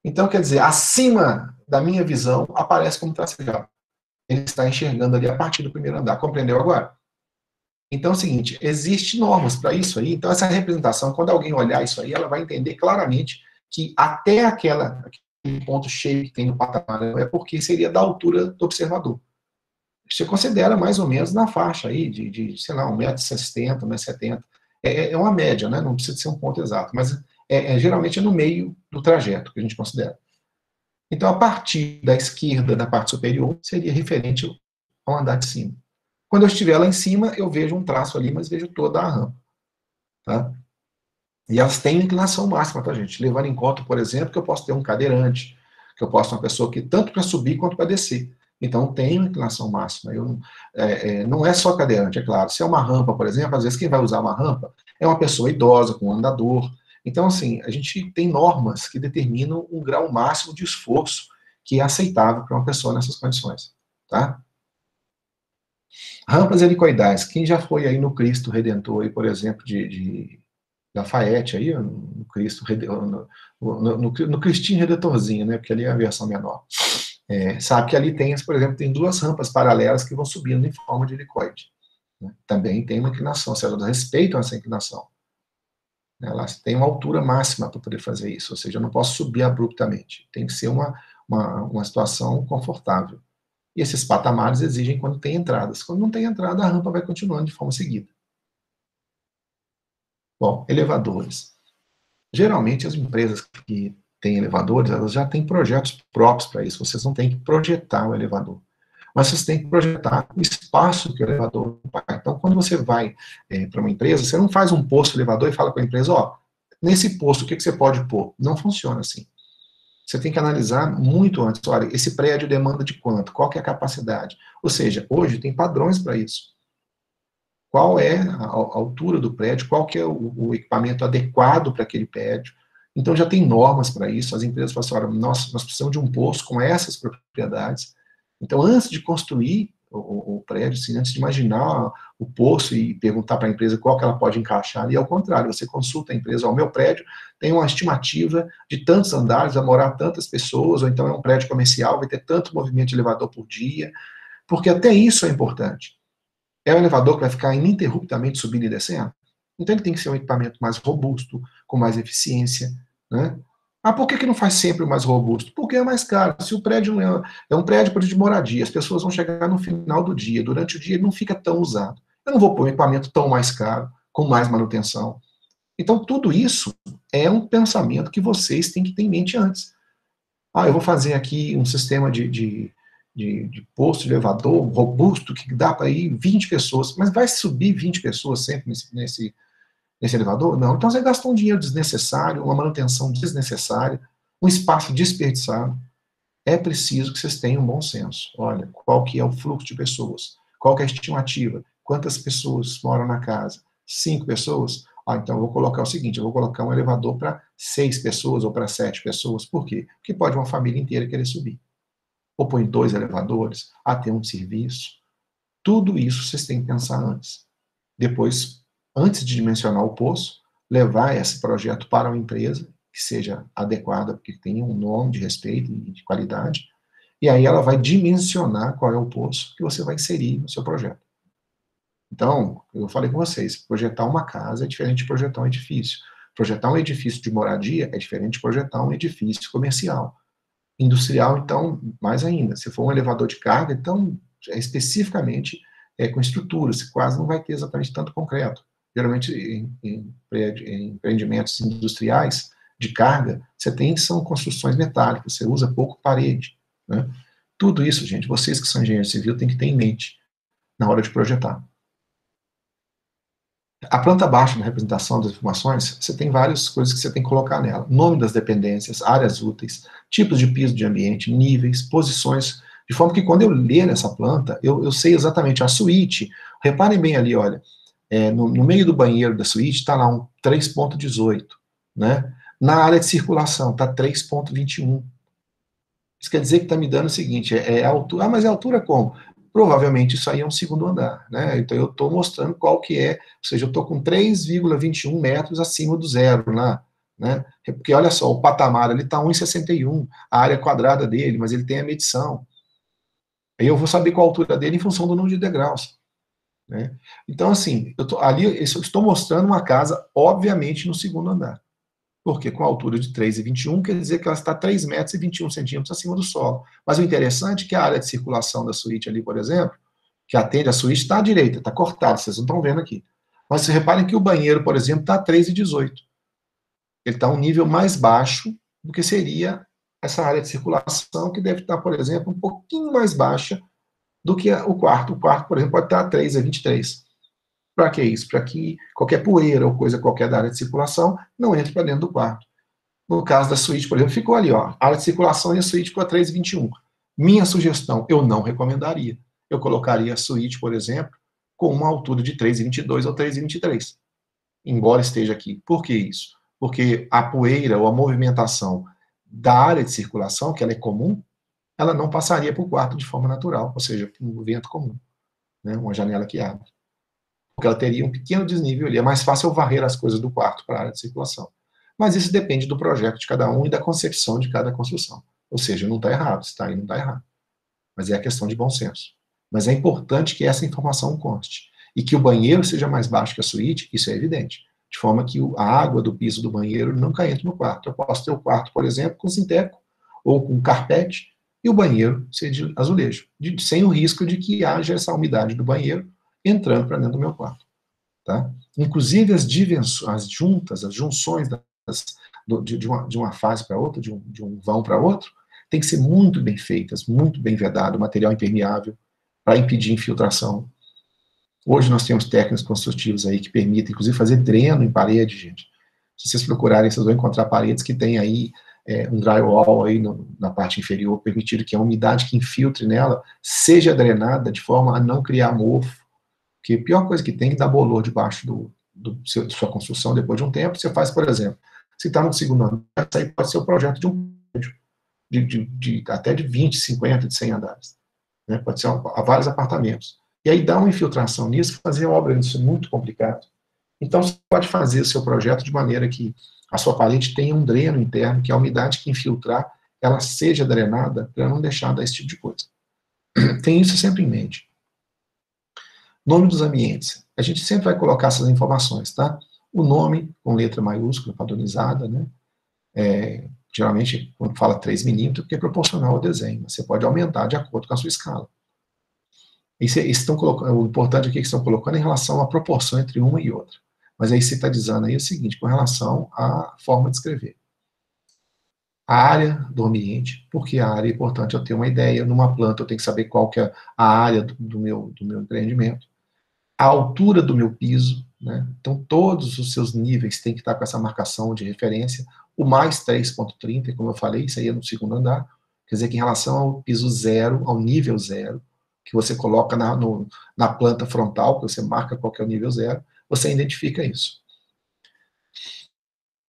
S1: Então, quer dizer, acima da minha visão, aparece como tracejado. Ele está enxergando ali a partir do primeiro andar. Compreendeu agora? Então é o seguinte, existem normas para isso aí. Então essa representação, quando alguém olhar isso aí, ela vai entender claramente que até aquele ponto cheio que tem no patamar é porque seria da altura do observador. Você considera mais ou menos na faixa aí de sei lá, 1,60 m, 1,70 m. É uma média, né? Não precisa ser um ponto exato, mas geralmente é no meio do trajeto que a gente considera. Então, a partir da esquerda, da parte superior, seria referente ao andar de cima. Quando eu estiver lá em cima, eu vejo um traço ali, mas vejo toda a rampa. Tá? E elas têm inclinação máxima, tá, gente? Levando em conta, por exemplo, que eu posso ter um cadeirante, que eu posso ter uma pessoa que tanto para subir quanto para descer. Então, tem uma inclinação máxima. Não é só cadeirante, é claro. Se é uma rampa, por exemplo, às vezes quem vai usar uma rampa é uma pessoa idosa, com um andador. Então, assim, a gente tem normas que determinam um grau máximo de esforço que é aceitável para uma pessoa nessas condições. Tá? Rampas helicoidais. Quem já foi aí no Cristo Redentor, aí, por exemplo, de Lafayette, aí, no Cristo no Cristinho Redentorzinho, né, porque ali é a versão menor. Sabe que ali tem, por exemplo, tem duas rampas paralelas que vão subindo em forma de helicoide. Né? Também tem uma inclinação, se elas respeitam essa inclinação. Elas têm uma altura máxima para poder fazer isso, ou seja, eu não posso subir abruptamente. Tem que ser uma situação confortável. E esses patamares exigem quando tem entradas. Quando não tem entrada, a rampa vai continuando de forma seguida. Bom, elevadores. Geralmente, as empresas que têm elevadores, elas já têm projetos próprios para isso. Vocês não têm que projetar o elevador. Mas vocês têm que projetar o espaço que o elevador vai. Então, quando você vai para uma empresa, você não faz um posto elevador e fala com a empresa, ó, nesse posto, o que você pode pôr? Não funciona assim. Você tem que analisar muito antes. Olha, esse prédio demanda de quanto? Qual que é a capacidade? Ou seja, hoje tem padrões para isso. Qual é a altura do prédio? Qual que é o equipamento adequado para aquele prédio? Então já tem normas para isso. As empresas falam assim, olha, nós precisamos de um posto com essas propriedades. Então, antes de construir o prédio, assim, antes de imaginar o poço e perguntar para a empresa qual que ela pode encaixar, ali, ao contrário, você consulta a empresa, o meu prédio tem uma estimativa de tantos andares, vai morar tantas pessoas, ou então é um prédio comercial, vai ter tanto movimento de elevador por dia, porque até isso é importante. É um elevador que vai ficar ininterruptamente subindo e descendo? Então ele tem que ser um equipamento mais robusto, com mais eficiência, né? Ah, por que não faz sempre o mais robusto? Porque é mais caro. Se o prédio não é um prédio de moradia, as pessoas vão chegar no final do dia, durante o dia ele não fica tão usado. Eu não vou pôr um equipamento tão mais caro, com mais manutenção. Então, tudo isso é um pensamento que vocês têm que ter em mente antes. Ah, eu vou fazer aqui um sistema de posto de elevador robusto, que dá para ir 20 pessoas, mas vai subir 20 pessoas sempre nesse nesse elevador? Não. Então você gastou um dinheiro desnecessário, uma manutenção desnecessária, um espaço desperdiçado. É preciso que vocês tenham um bom senso. Olha, qual que é o fluxo de pessoas? Qual que é a estimativa? Quantas pessoas moram na casa? 5 pessoas? Ah, então eu vou colocar o seguinte, eu vou colocar um elevador para 6 pessoas ou para 7 pessoas. Por quê? Porque pode uma família inteira querer subir. Ou põe 2 elevadores, tem um serviço. Tudo isso vocês têm que pensar antes. Depois, antes de dimensionar o poço, levar esse projeto para uma empresa que seja adequada, que tenha um nome de respeito e de qualidade, e aí ela vai dimensionar qual é o poço que você vai inserir no seu projeto. Então, eu falei com vocês, projetar uma casa é diferente de projetar um edifício. Projetar um edifício de moradia é diferente de projetar um edifício comercial. Industrial, então, mais ainda. Se for um elevador de carga, então, especificamente com estrutura, você quase não vai ter exatamente tanto concreto. Geralmente, em empreendimentos industriais de carga, são construções metálicas, você usa pouco parede, né? Tudo isso, gente, vocês que são engenheiros civis têm que ter em mente na hora de projetar. A planta baixa na representação das informações, você tem várias coisas que você tem que colocar nela. Nome das dependências, áreas úteis, tipos de piso de ambiente, níveis, posições, de forma que quando eu ler essa planta, eu sei exatamente a suíte. Reparem bem ali, olha, no meio do banheiro da suíte está lá um 3.18, né? Na área de circulação está 3.21. Isso quer dizer que está me dando o seguinte, a altura, mas é a altura como? Provavelmente isso aí é um segundo andar, né? Então eu estou mostrando qual que é, ou seja, eu estou com 3,21 metros acima do zero lá, né? Porque olha só, o patamar ali está 1,61, a área quadrada dele, mas ele tem a medição. Aí eu vou saber qual a altura dele em função do número de degraus, né? Então assim, eu estou mostrando uma casa, obviamente, no segundo andar. Porque com a altura de 3,21, quer dizer que ela está 3,21 metros acima do solo. Mas o interessante é que a área de circulação da suíte ali, por exemplo, que atende a suíte, está à direita, está cortada, vocês não estão vendo aqui. Mas vocês reparem que o banheiro, por exemplo, está a 3,18. Ele está a um nível mais baixo do que seria essa área de circulação, que deve estar, por exemplo, um pouquinho mais baixa do que o quarto. O quarto, por exemplo, pode estar a 3,23. Para que isso? Para que qualquer poeira ou coisa qualquer da área de circulação não entre para dentro do quarto. No caso da suíte, por exemplo, ficou ali, ó, a área de circulação e a suíte ficou a 3,21. Minha sugestão, eu não recomendaria. Eu colocaria a suíte, por exemplo, com uma altura de 3,22 ou 3,23. Embora esteja aqui. Por que isso? Porque a poeira ou a movimentação da área de circulação, que ela é comum, ela não passaria para o quarto de forma natural, ou seja, um vento comum, né, uma janela que abre. Porque ela teria um pequeno desnível ali. É mais fácil eu varrer as coisas do quarto para a área de circulação. Mas isso depende do projeto de cada um e da concepção de cada construção. Ou seja, não está errado, se está aí, não está errado. Mas é a questão de bom senso. Mas é importante que essa informação conste. E que o banheiro seja mais baixo que a suíte, isso é evidente. De forma que a água do piso do banheiro nunca entre no quarto. Eu posso ter o quarto, por exemplo, com sinteco ou com carpete, e o banheiro ser de azulejo, sem o risco de que haja essa umidade do banheiro entrando para dentro do meu quarto. Tá? Inclusive as junções de uma fase para outra, de um vão para outro, tem que ser muito bem feitas, muito bem vedado, material impermeável, para impedir infiltração. Hoje nós temos técnicas construtivas aí que permitem, inclusive, fazer dreno em parede, gente. Se vocês procurarem, vocês vão encontrar paredes que tem aí um drywall aí na parte inferior, permitindo que a umidade que infiltre nela seja drenada de forma a não criar mofo. Porque a pior coisa que tem é que dá bolor debaixo de sua construção depois de um tempo. Você faz, por exemplo, se está no segundo ano, isso aí pode ser o projeto de um prédio, até de 20, 50, de 100 andares. Né? Pode ser vários apartamentos. E aí dá uma infiltração nisso, fazer obra nisso é muito complicado. Então você pode fazer o seu projeto de maneira que a sua parede tenha um dreno interno, que a umidade que infiltrar, ela seja drenada para não deixar dar esse tipo de coisa. Tem isso sempre em mente. Nome dos ambientes. A gente sempre vai colocar essas informações, tá? O nome com letra maiúscula, padronizada, né? Geralmente, quando fala 3 milímetros, porque é proporcional ao desenho. Você pode aumentar de acordo com a sua escala. O importante aqui é que estão colocando em relação à proporção entre uma e outra. Mas aí você está dizendo aí o seguinte, com relação à forma de escrever. A área do ambiente, porque a área é importante eu ter uma ideia. Numa planta eu tenho que saber qual que é a área do meu empreendimento. A altura do meu piso, né? Então, todos os seus níveis têm que estar com essa marcação de referência, o mais 3,30, como eu falei, isso aí é no segundo andar, quer dizer que em relação ao piso zero, ao nível zero, que você coloca na planta frontal, que você marca qual que é o nível zero, você identifica isso.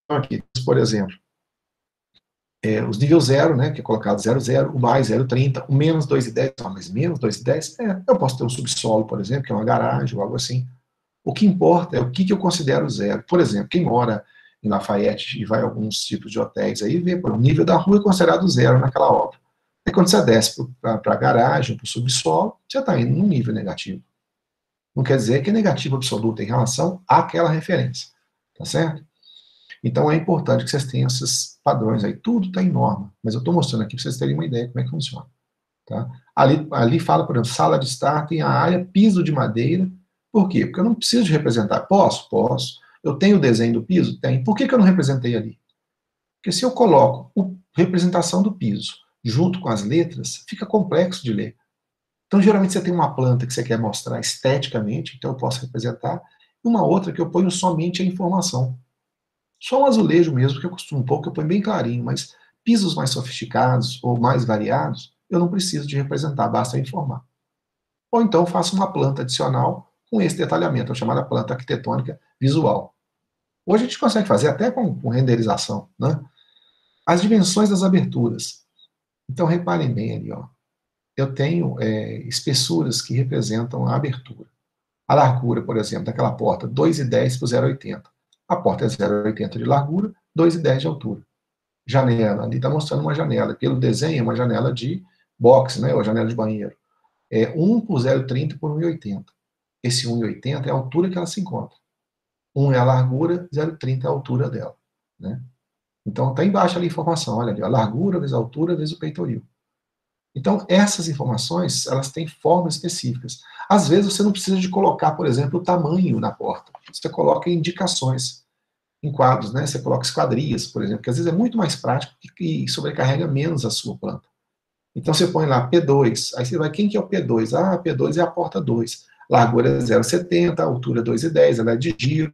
S1: Então, aqui, por exemplo, os níveis zero, né, que é colocado 0,0, o mais 0,30, o menos 2,10, mas menos 2,10, eu posso ter um subsolo, por exemplo, que é uma garagem ou algo assim. O que importa é o que eu considero zero. Por exemplo, quem mora em Lafayette e vai a alguns tipos de hotéis aí, vê, o nível da rua é considerado zero naquela obra. Aí quando você desce para a garagem, para o subsolo, você está indo num nível negativo. Não quer dizer que é negativo absoluto em relação àquela referência. Tá certo? Então é importante que vocês tenham esses padrões aí. Tudo está em norma, mas eu estou mostrando aqui para vocês terem uma ideia de como é que funciona. Tá? Ali fala, por exemplo, sala de estar, tem a área, piso de madeira. Por quê? Porque eu não preciso de representar. Posso? Posso. Eu tenho o desenho do piso? Tem. Por que eu não representei ali? Porque se eu coloco a representação do piso junto com as letras, fica complexo de ler. Então, geralmente, você tem uma planta que você quer mostrar esteticamente, então eu posso representar, e uma outra que eu ponho somente a informação. Só um azulejo mesmo, que eu costumo pôr, que eu ponho bem clarinho, mas pisos mais sofisticados ou mais variados, eu não preciso de representar, basta informar. Ou então eu faço uma planta adicional com esse detalhamento, a chamada planta arquitetônica visual. Hoje a gente consegue fazer até com renderização, né? As dimensões das aberturas. Então reparem bem ali, ó. Eu tenho espessuras que representam a abertura. A largura, por exemplo, daquela porta, 2,10 por 0,80. A porta é 0,80 de largura, 2,10 de altura. Janela, ali está mostrando uma janela. Pelo desenho, é uma janela de box, né, ou janela de banheiro. 1 por 0,30 por 1,80. Esse 1,80 é a altura que ela se encontra. 1 é a largura, 0,30 é a altura dela. Né? Então, está embaixo ali a informação. Olha ali, a largura vezes a altura vezes o peitoril. Então, essas informações, elas têm formas específicas. Às vezes, você não precisa de colocar, por exemplo, o tamanho na porta. Você coloca indicações em quadros, né? Você coloca esquadrias, por exemplo, que às vezes é muito mais prático e sobrecarrega menos a sua planta. Então, você põe lá P2, aí você vai, quem que é o P2? Ah, P2 é a porta 2. Largura é 0,70, altura 2,10, ela é de giro.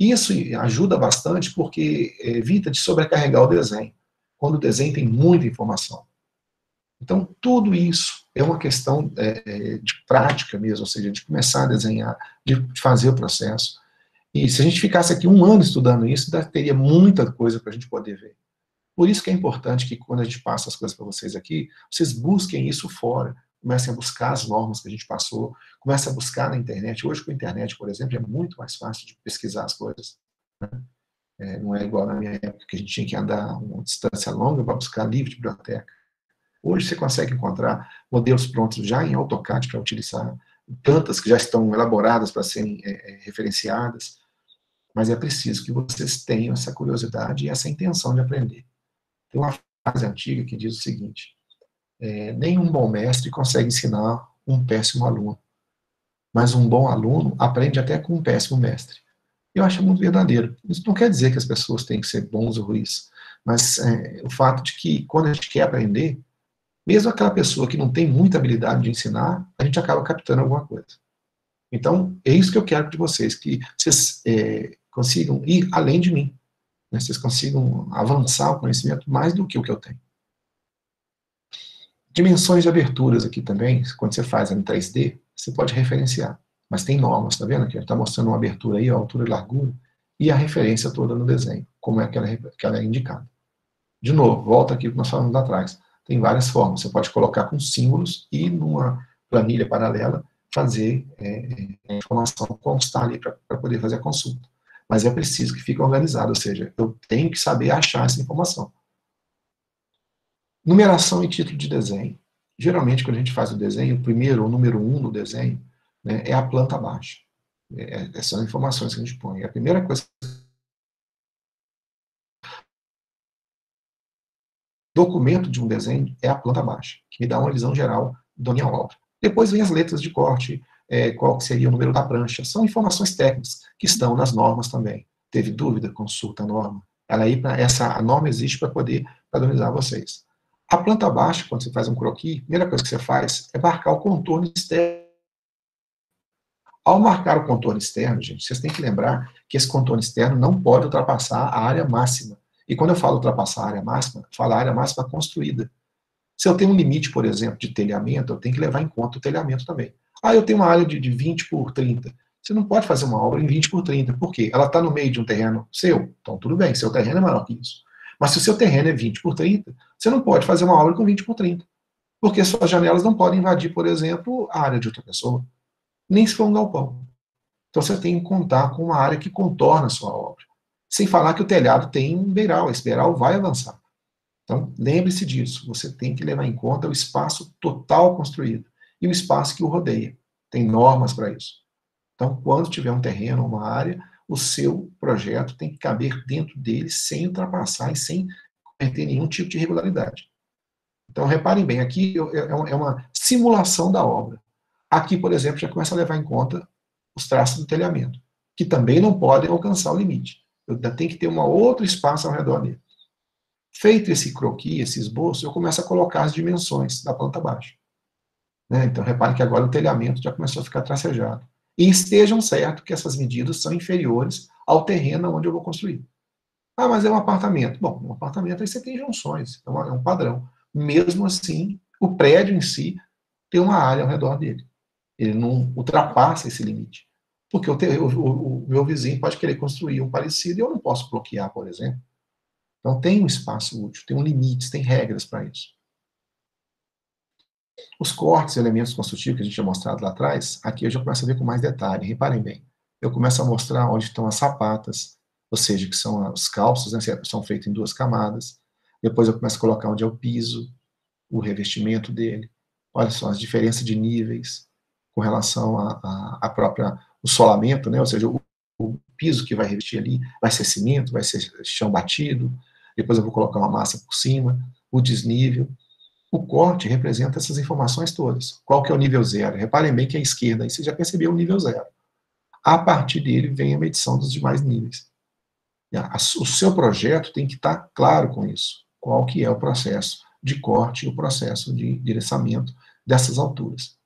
S1: Isso ajuda bastante porque evita de sobrecarregar o desenho, quando o desenho tem muita informação. Então, tudo isso é uma questão de prática mesmo, ou seja, de começar a desenhar, de fazer o processo. E se a gente ficasse aqui um ano estudando isso, teria muita coisa para a gente poder ver. Por isso que é importante que quando a gente passa as coisas para vocês aqui, vocês busquem isso fora, comecem a buscar as normas que a gente passou, comecem a buscar na internet. Hoje com a internet, por exemplo, é muito mais fácil de pesquisar as coisas. Né? Não é igual na minha época, que a gente tinha que andar uma distância longa para buscar livro de biblioteca. Hoje você consegue encontrar modelos prontos já em AutoCAD para utilizar, plantas que já estão elaboradas para serem referenciadas, mas é preciso que vocês tenham essa curiosidade e essa intenção de aprender. Tem uma frase antiga que diz o seguinte, nenhum bom mestre consegue ensinar um péssimo aluno, mas um bom aluno aprende até com um péssimo mestre. Eu acho muito verdadeiro. Isso não quer dizer que as pessoas têm que ser bons ou ruins, mas o fato de que quando a gente quer aprender, mesmo aquela pessoa que não tem muita habilidade de ensinar, a gente acaba captando alguma coisa. Então, é isso que eu quero de vocês, que vocês consigam ir além de mim, né? Vocês consigam avançar o conhecimento mais do que o que eu tenho. Dimensões de aberturas aqui também, quando você faz em 3D, você pode referenciar, mas tem normas, tá vendo aqui? Está mostrando uma abertura aí, a altura e largura, e a referência toda no desenho, como é que ela é indicada. De novo, volta aqui para o que nós falamos lá atrás. Tem várias formas. Você pode colocar com símbolos e numa planilha paralela fazer a informação constar ali para poder fazer a consulta. Mas é preciso que fique organizado, ou seja, eu tenho que saber achar essa informação. Numeração e título de desenho. Geralmente, quando a gente faz o desenho, o primeiro ou número 1 no desenho, né, é a planta baixa. Essas são informações que a gente põe. A primeira coisa documento de um desenho é a planta baixa, que me dá uma visão geral da minha obra. Depois vem as letras de corte, qual que seria o número da prancha. São informações técnicas que estão nas normas também. Teve dúvida? Consulta a norma. A norma existe para poder padronizar vocês. A planta baixa, quando você faz um croquis, a primeira coisa que você faz é marcar o contorno externo. Ao marcar o contorno externo, gente, vocês têm que lembrar que esse contorno externo não pode ultrapassar a área máxima. E quando eu falo ultrapassar a área máxima, eu falo a área máxima construída. Se eu tenho um limite, por exemplo, de telhamento, eu tenho que levar em conta o telhamento também. Ah, eu tenho uma área de 20 por 30. Você não pode fazer uma obra em 20 por 30. Por quê? Ela está no meio de um terreno seu. Então, tudo bem, seu terreno é maior que isso. Mas se o seu terreno é 20 por 30, você não pode fazer uma obra com 20 por 30. Porque suas janelas não podem invadir, por exemplo, a área de outra pessoa. Nem se for um galpão. Então, você tem que contar com uma área que contorna a sua obra. Sem falar que o telhado tem um beiral. Esse beiral vai avançar. Então, lembre-se disso, você tem que levar em conta o espaço total construído e o espaço que o rodeia. Tem normas para isso. Então, quando tiver um terreno, uma área, o seu projeto tem que caber dentro dele sem ultrapassar e sem cometer nenhum tipo de irregularidade. Então, reparem bem, aqui é uma simulação da obra. Aqui, por exemplo, já começa a levar em conta os traços do telhamento, que também não podem alcançar o limite. Eu ainda tenho que ter um outro espaço ao redor dele. Feito esse croquis, esse esboço, eu começo a colocar as dimensões da planta baixa. Né? Então, reparem que agora o telhamento já começou a ficar tracejado. E estejam certos que essas medidas são inferiores ao terreno onde eu vou construir. Ah, mas é um apartamento. Bom, um apartamento aí você tem junções, é um padrão. Mesmo assim, o prédio em si tem uma área ao redor dele. Ele não ultrapassa esse limite. Porque o meu vizinho pode querer construir um parecido e eu não posso bloquear, por exemplo. Então, tem um espaço útil, tem um limite, tem regras para isso. Os cortes, elementos construtivos que a gente tinha mostrado lá atrás, aqui eu já começo a ver com mais detalhe. Reparem bem. Eu começo a mostrar onde estão as sapatas, ou seja, que são os calços, né, são feitos em 2 camadas. Depois eu começo a colocar onde é o piso, o revestimento dele. Olha só, as diferenças de níveis com relação a própria, o solamento, né, ou seja, o piso que vai revestir ali vai ser cimento, vai ser chão batido. Depois eu vou colocar uma massa por cima, o desnível. O corte representa essas informações todas. Qual que é o nível 0? Reparem bem que à esquerda, aí você já percebeu o nível 0. A partir dele vem a medição dos demais níveis. O seu projeto tem que estar claro com isso. Qual que é o processo de corte e o processo de endereçamento dessas alturas.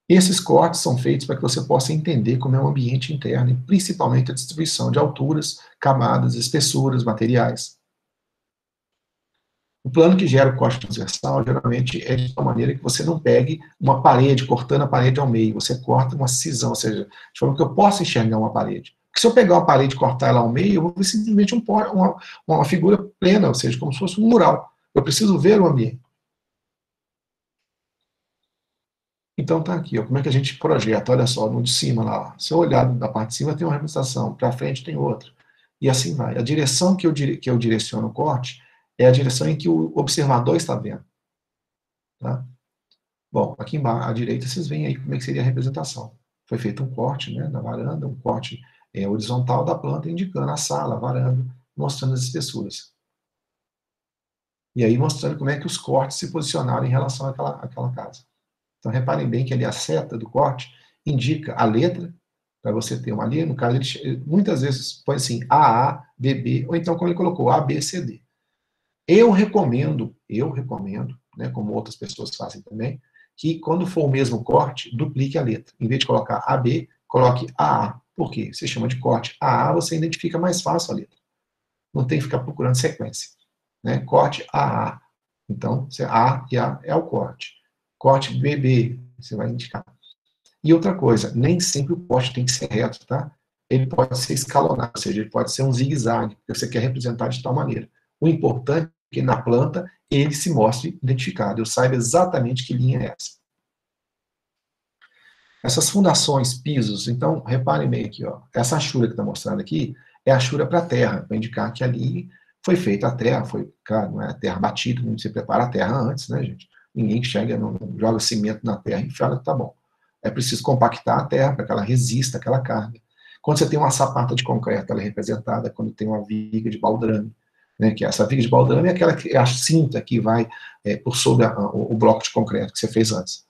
S1: Esses cortes são feitos para que você possa entender como é o ambiente interno e principalmente a distribuição de alturas, camadas, espessuras, materiais. O plano que gera o corte transversal, geralmente, é de tal maneira que você não pegue uma parede, cortando a parede ao meio, você corta uma cisão, ou seja, de forma que eu possa enxergar uma parede. Porque se eu pegar uma parede e cortar ela ao meio, eu vou ver simplesmente uma figura plena, ou seja, como se fosse um mural. Eu preciso ver o ambiente. Então tá aqui, ó, como é que a gente projeta, olha só, no de cima lá, ó. Se eu olhar da parte de cima tem uma representação, para frente tem outra, e assim vai. A direção que eu direciono o corte é a direção em que o observador está vendo. Tá? Bom, aqui embaixo, à direita, vocês veem aí como é que seria a representação. Foi feito um corte, né, na varanda, um corte horizontal da planta, indicando a sala, a varanda, mostrando as espessuras. E aí mostrando como é que os cortes se posicionaram em relação àquela casa. Então, reparem bem que ali a seta do corte indica a letra, para você ter uma linha, no caso, ele muitas vezes põe assim, AA, BB, ou então como ele colocou, ABCD. Eu recomendo, né, como outras pessoas fazem também, que quando for o mesmo corte, duplique a letra. Em vez de colocar AB, coloque AA. Por quê? Você chama de corte AA, você identifica mais fácil a letra. Não tem que ficar procurando sequência. Né? Corte AA. Então, A e A é o corte. Corte BB, você vai indicar. E outra coisa, nem sempre o corte tem que ser reto, tá? Ele pode ser escalonado, ou seja, ele pode ser um zigue-zague, que você quer representar de tal maneira. O importante é que na planta ele se mostre identificado, eu saiba exatamente que linha é essa. Essas fundações, pisos, então, reparem bem aqui, ó, essa achura que está mostrando aqui é a achura para a terra, para indicar que ali foi feita a terra, claro, não é a terra batida, não se prepara a terra antes, né, gente? Ninguém chega, não joga cimento na terra e fala que tá bom. É preciso compactar a terra para que ela resista àquela carga. Quando você tem uma sapata de concreto, ela é representada quando tem uma viga de baldrame, né, que essa viga de baldrame é aquela que é a cinta que vai por sobre o bloco de concreto que você fez antes.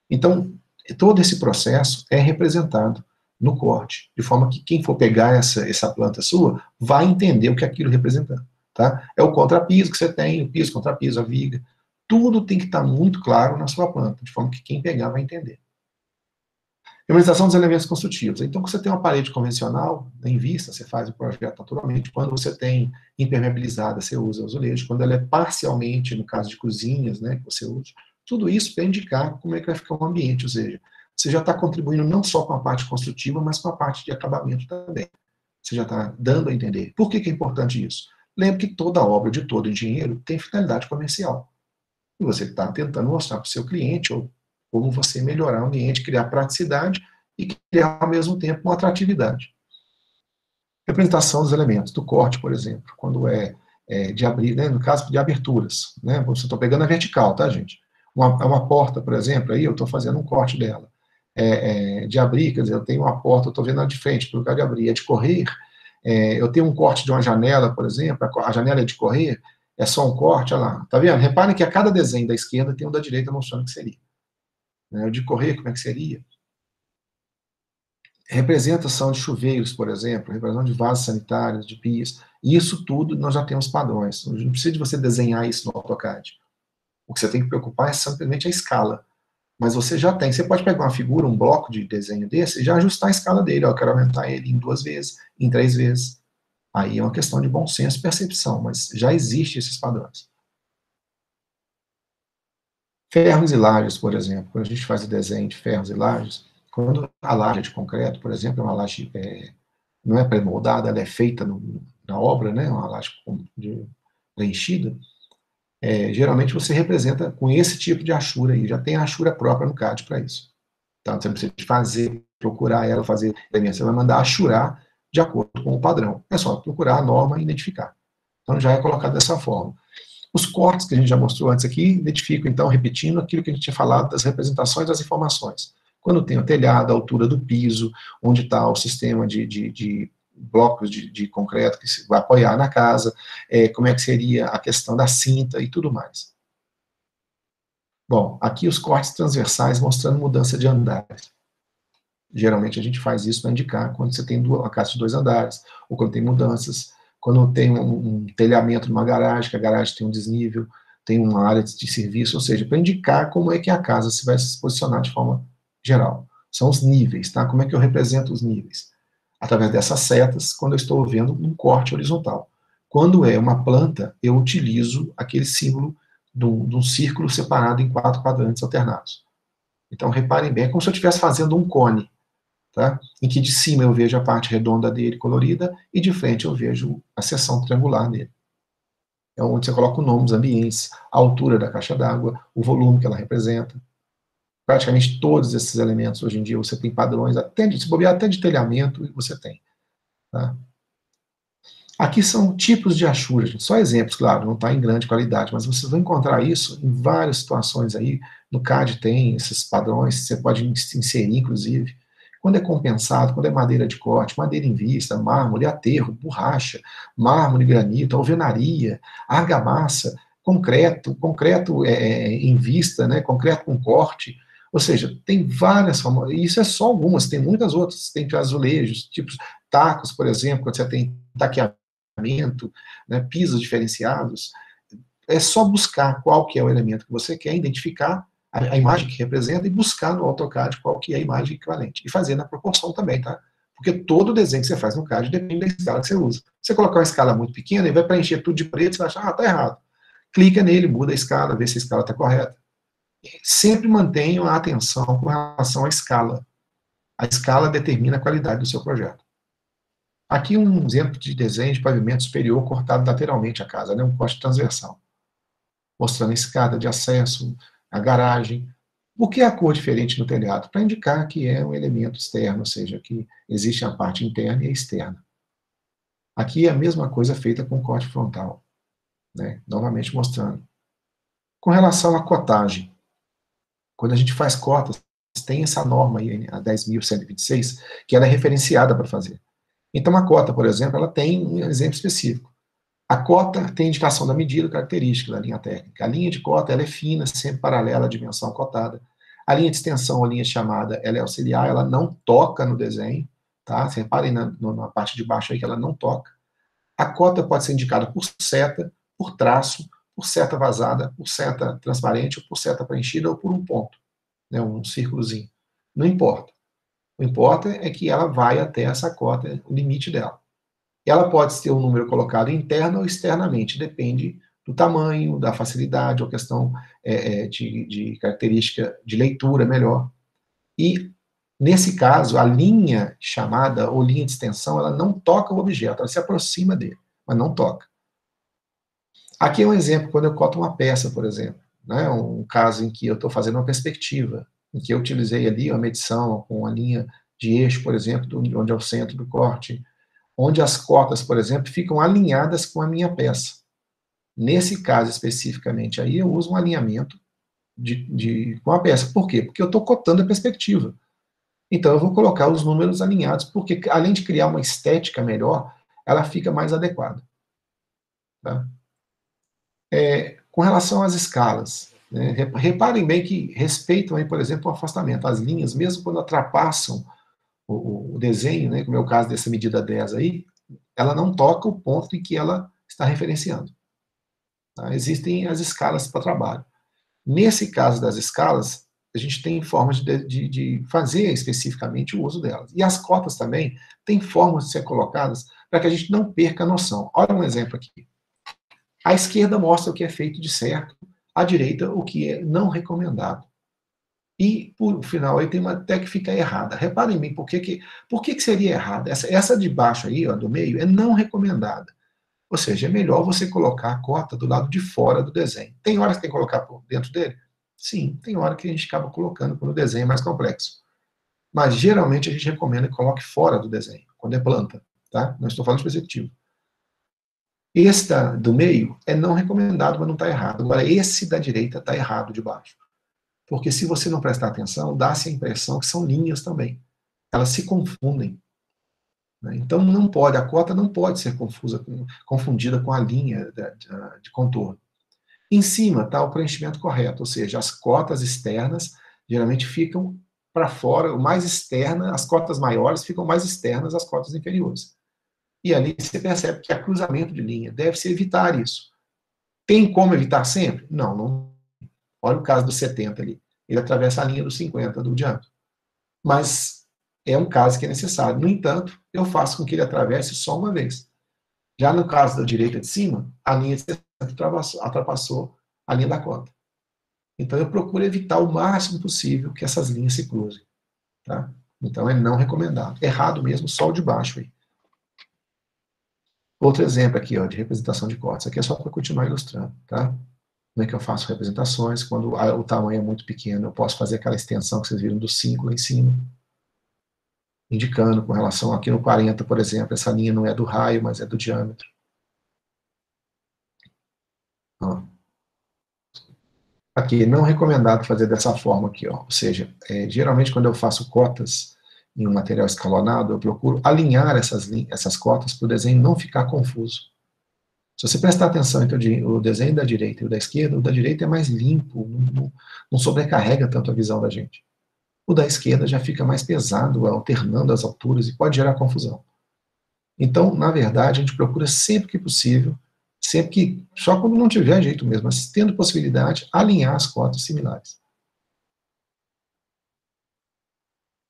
S1: Então, todo esse processo é representado no corte, de forma que quem for pegar essa planta sua vai entender o que aquilo representa. Tá? É o contrapiso que você tem, o piso, contrapiso, a viga. Tudo tem que estar muito claro na sua planta, de forma que quem pegar vai entender. Harmonização dos elementos construtivos. Então, quando você tem uma parede convencional, em vista, você faz o projeto naturalmente. Quando você tem impermeabilizada, você usa azulejo. Quando ela é parcialmente, no caso de cozinhas, né, que você usa, tudo isso para indicar como é que vai ficar o ambiente. Ou seja, você já está contribuindo não só com a parte construtiva, mas com a parte de acabamento também. Você já está dando a entender. Por que é importante isso? Lembre que toda obra de todo engenheiro tem finalidade comercial. E você está tentando mostrar para o seu cliente ou como você melhorar o ambiente, criar praticidade e criar, ao mesmo tempo, uma atratividade. Representação dos elementos, do corte, por exemplo, quando de abrir, né, no caso de aberturas, né, você está pegando a vertical, tá, gente? Uma porta, por exemplo, aí eu estou fazendo um corte dela. De abrir, quer dizer, eu tenho uma porta, eu estou vendo ela de frente, para o lugar de abrir, de correr, eu tenho um corte de uma janela, por exemplo, a janela é de correr, é só um corte, olha lá, tá vendo? Reparem que a cada desenho da esquerda tem um da direita mostrando o que seria. O de correr, como é que seria? Representação de chuveiros, por exemplo, representação de vasos sanitários, de pias, isso tudo nós já temos padrões, não precisa de você desenhar isso no AutoCAD. O que você tem que preocupar é simplesmente a escala. Mas você já tem, você pode pegar uma figura, um bloco de desenho desse, e já ajustar a escala dele, eu quero aumentar ele em 2 vezes, em 3 vezes. Aí é uma questão de bom senso e percepção, mas já existem esses padrões. Ferros e lajes, por exemplo, quando a gente faz o desenho de ferros e lajes, quando a laje é de concreto, por exemplo, é uma laje não é pré-moldada, ela é feita na obra, né, uma laje preenchida, geralmente você representa com esse tipo de achura aí, já tem a achura própria no CAD para isso. Então, você não precisa procurar ela, fazer, você vai mandar achurar de acordo com o padrão. É só procurar a norma e identificar. Então, já é colocado dessa forma. Os cortes que a gente já mostrou antes aqui, identificam, então, repetindo aquilo que a gente tinha falado das representações das informações. Quando tem o telhado, a altura do piso, onde está o sistema de blocos de concreto que se vai apoiar na casa, como é que seria a questão da cinta e tudo mais. Bom, aqui os cortes transversais mostrando mudança de andares. Geralmente a gente faz isso para indicar quando você tem uma casa de 2 andares, ou quando tem mudanças, quando tem um telhamento numa garagem, que a garagem tem um desnível, tem uma área de serviço, ou seja, para indicar como é que a casa se vai se posicionar de forma geral. São os níveis, tá? Como é que eu represento os níveis? Através dessas setas, quando eu estou vendo um corte horizontal. Quando é uma planta, eu utilizo aquele símbolo de um círculo separado em 4 quadrantes alternados. Então, reparem bem, é como se eu estivesse fazendo um cone, tá? Em que de cima eu vejo a parte redonda dele colorida e de frente eu vejo a seção triangular dele. É onde você coloca o nome dos ambientes, a altura da caixa d'água, o volume que ela representa. Praticamente todos esses elementos, hoje em dia, você tem padrões, se bobear até de telhamento, você tem. Tá? Aqui são tipos de achura, gente. Só exemplos, claro, não está em grande qualidade, mas vocês vão encontrar isso em várias situações aí. No CAD tem esses padrões, você pode inserir, inclusive. Quando é compensado, quando é madeira de corte, madeira em vista, mármore, aterro, borracha, mármore, granito, alvenaria, argamassa, concreto em vista, né, concreto com corte. Ou seja, tem várias formas, e isso é só algumas, tem muitas outras. Tem azulejos, tipos tacos, por exemplo, quando você tem taqueamento, né, pisos diferenciados, é só buscar qual que é o elemento que você quer, identificar a imagem que representa e buscar no AutoCAD qual que é a imagem equivalente. E fazer na proporção também, tá? Porque todo desenho que você faz no CAD depende da escala que você usa. Se você colocar uma escala muito pequena, ele vai preencher tudo de preto, você vai achar, tá errado. Clica nele, muda a escala, vê se a escala está correta. Sempre mantenham a atenção com relação à escala. A escala determina a qualidade do seu projeto. Aqui um exemplo de desenho de pavimento superior cortado lateralmente à casa, né, um corte transversal. Mostrando a escada de acesso, a garagem. Por que a cor diferente no telhado? Para indicar que é um elemento externo, ou seja, que existe a parte interna e a externa. Aqui é a mesma coisa feita com corte frontal. Né, novamente mostrando. Com relação à cotagem, quando a gente faz cotas, tem essa norma aí, a 10.126, que ela é referenciada para fazer. Então, a cota, por exemplo, ela tem um exemplo específico. A cota tem indicação da medida característica da linha técnica. A linha de cota ela é fina, sempre paralela à dimensão cotada. A linha de extensão, a linha chamada, ela é auxiliar, ela não toca no desenho. Tá? Você reparem na parte de baixo aí que ela não toca. A cota pode ser indicada por seta, por traço, por seta vazada, por seta transparente, ou por seta preenchida, ou por um ponto, né, um círculozinho. Não importa. O que importa é que ela vai até essa cota, o limite dela. Ela pode ter um número colocado interno ou externamente, depende do tamanho, da facilidade, ou questão de característica de leitura melhor. E, nesse caso, a linha chamada, ou linha de extensão, ela não toca o objeto, ela se aproxima dele, mas não toca. Aqui é um exemplo, quando eu coto uma peça, por exemplo, né, um caso em que eu estou fazendo uma perspectiva, em que eu utilizei ali uma medição com a linha de eixo, por exemplo, onde é o centro do corte, onde as cotas, por exemplo, ficam alinhadas com a minha peça. Nesse caso especificamente aí, eu uso um alinhamento com a peça. Por quê? Porque eu estou cotando a perspectiva. Então, eu vou colocar os números alinhados, porque além de criar uma estética melhor, ela fica mais adequada. Tá? Com relação às escalas, né, reparem bem que respeitam, aí, por exemplo, o afastamento. As linhas, mesmo quando ultrapassam o desenho, né, como é o caso dessa medida 10 aí, ela não toca o ponto em que ela está referenciando. Tá? Existem as escalas para trabalho. Nesse caso das escalas, a gente tem formas de fazer especificamente o uso delas. E as cotas também têm formas de ser colocadas para que a gente não perca a noção. Olha um exemplo aqui. A esquerda mostra o que é feito de certo, a direita o que é não recomendado. E, por final, aí tem uma até que fica errada. Reparem bem, por que seria errada? Essa de baixo aí, ó, do meio, é não recomendada. Ou seja, é melhor você colocar a cota do lado de fora do desenho. Tem horas que tem que colocar por dentro dele? Sim, tem hora que a gente acaba colocando quando o desenho é mais complexo. Mas, geralmente, a gente recomenda que coloque fora do desenho, quando é planta. Tá? Não estou falando de perspectiva. Esse do meio é não recomendado, mas não está errado. Agora, esse da direita está errado de baixo. Porque se você não prestar atenção, dá-se a impressão que são linhas também. Elas se confundem. Né? Então, não pode, a cota não pode ser confundida com a linha de contorno. Em cima está o preenchimento correto, ou seja, as cotas externas geralmente ficam para fora, o mais externa, as cotas maiores ficam mais externas às cotas inferiores. E ali você percebe que há cruzamento de linha, deve-se evitar isso. Tem como evitar sempre? Não, não. Olha o caso do 70 ali. Ele atravessa a linha do 50 do diâmetro. Mas é um caso que é necessário. No entanto, eu faço com que ele atravesse só uma vez. Já no caso da direita de cima, a linha de 60 ultrapassou a linha da cota. Então, eu procuro evitar o máximo possível que essas linhas se cruzem. Tá? Então, é não recomendado. Errado mesmo, só o de baixo aí. Outro exemplo aqui, ó, de representação de cortes. Aqui é só para continuar ilustrando. Tá? Como é que eu faço representações? Quando o tamanho é muito pequeno, eu posso fazer aquela extensão que vocês viram do 5 lá em cima, indicando com relação aqui no 40, por exemplo, essa linha não é do raio, mas é do diâmetro. Ó. Aqui, não recomendado fazer dessa forma aqui, ó. Ou seja, geralmente quando eu faço cotas em um material escalonado, eu procuro alinhar essas cotas para o desenho não ficar confuso. Se você prestar atenção entre o desenho da direita e o da esquerda, o da direita é mais limpo, não sobrecarrega tanto a visão da gente. O da esquerda já fica mais pesado, alternando as alturas e pode gerar confusão. Então, na verdade, a gente procura sempre que possível, sempre que, só quando não tiver jeito mesmo, mas tendo possibilidade, alinhar as cotas similares.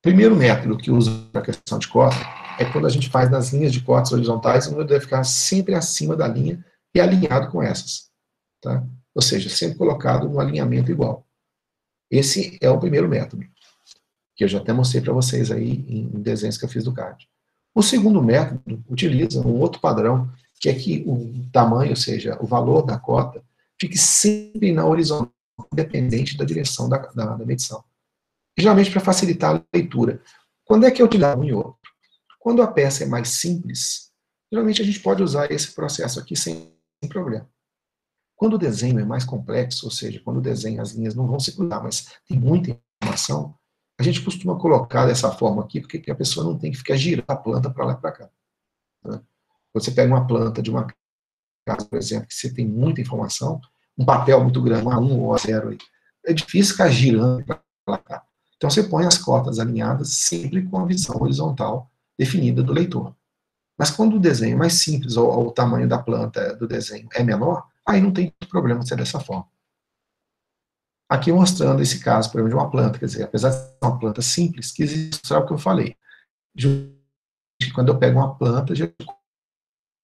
S1: Primeiro método que usa para a questão de cota é quando a gente faz nas linhas de cotas horizontais, o número deve ficar sempre acima da linha e alinhado com essas. Tá? Ou seja, sempre colocado no alinhamento igual. Esse é o primeiro método, que eu já até mostrei para vocês aí em desenhos que eu fiz do CAD. O segundo método utiliza um outro padrão, que é que o tamanho, ou seja, o valor da cota, fique sempre na horizontal, independente da direção da medição. Geralmente para facilitar a leitura. Quando é que eu utilizo um e outro? Quando a peça é mais simples, geralmente a gente pode usar esse processo aqui sem problema. Quando o desenho é mais complexo, ou seja, quando o desenho, as linhas não vão se cruzar, mas tem muita informação, a gente costuma colocar dessa forma aqui, porque a pessoa não tem que ficar girando a planta para lá e para cá. Né? Você pega uma planta de uma casa, por exemplo, que você tem muita informação, um papel muito grande, um A1 ou A0, é difícil ficar girando para lá e para cá. Então você põe as cotas alinhadas sempre com a visão horizontal definida do leitor. Mas quando o desenho é mais simples, ou o tamanho da planta do desenho é menor, aí não tem problema ser dessa forma. Aqui mostrando esse caso, por exemplo, de uma planta, quer dizer, apesar de ser uma planta simples, que existe o que eu falei. Quando eu pego uma planta, já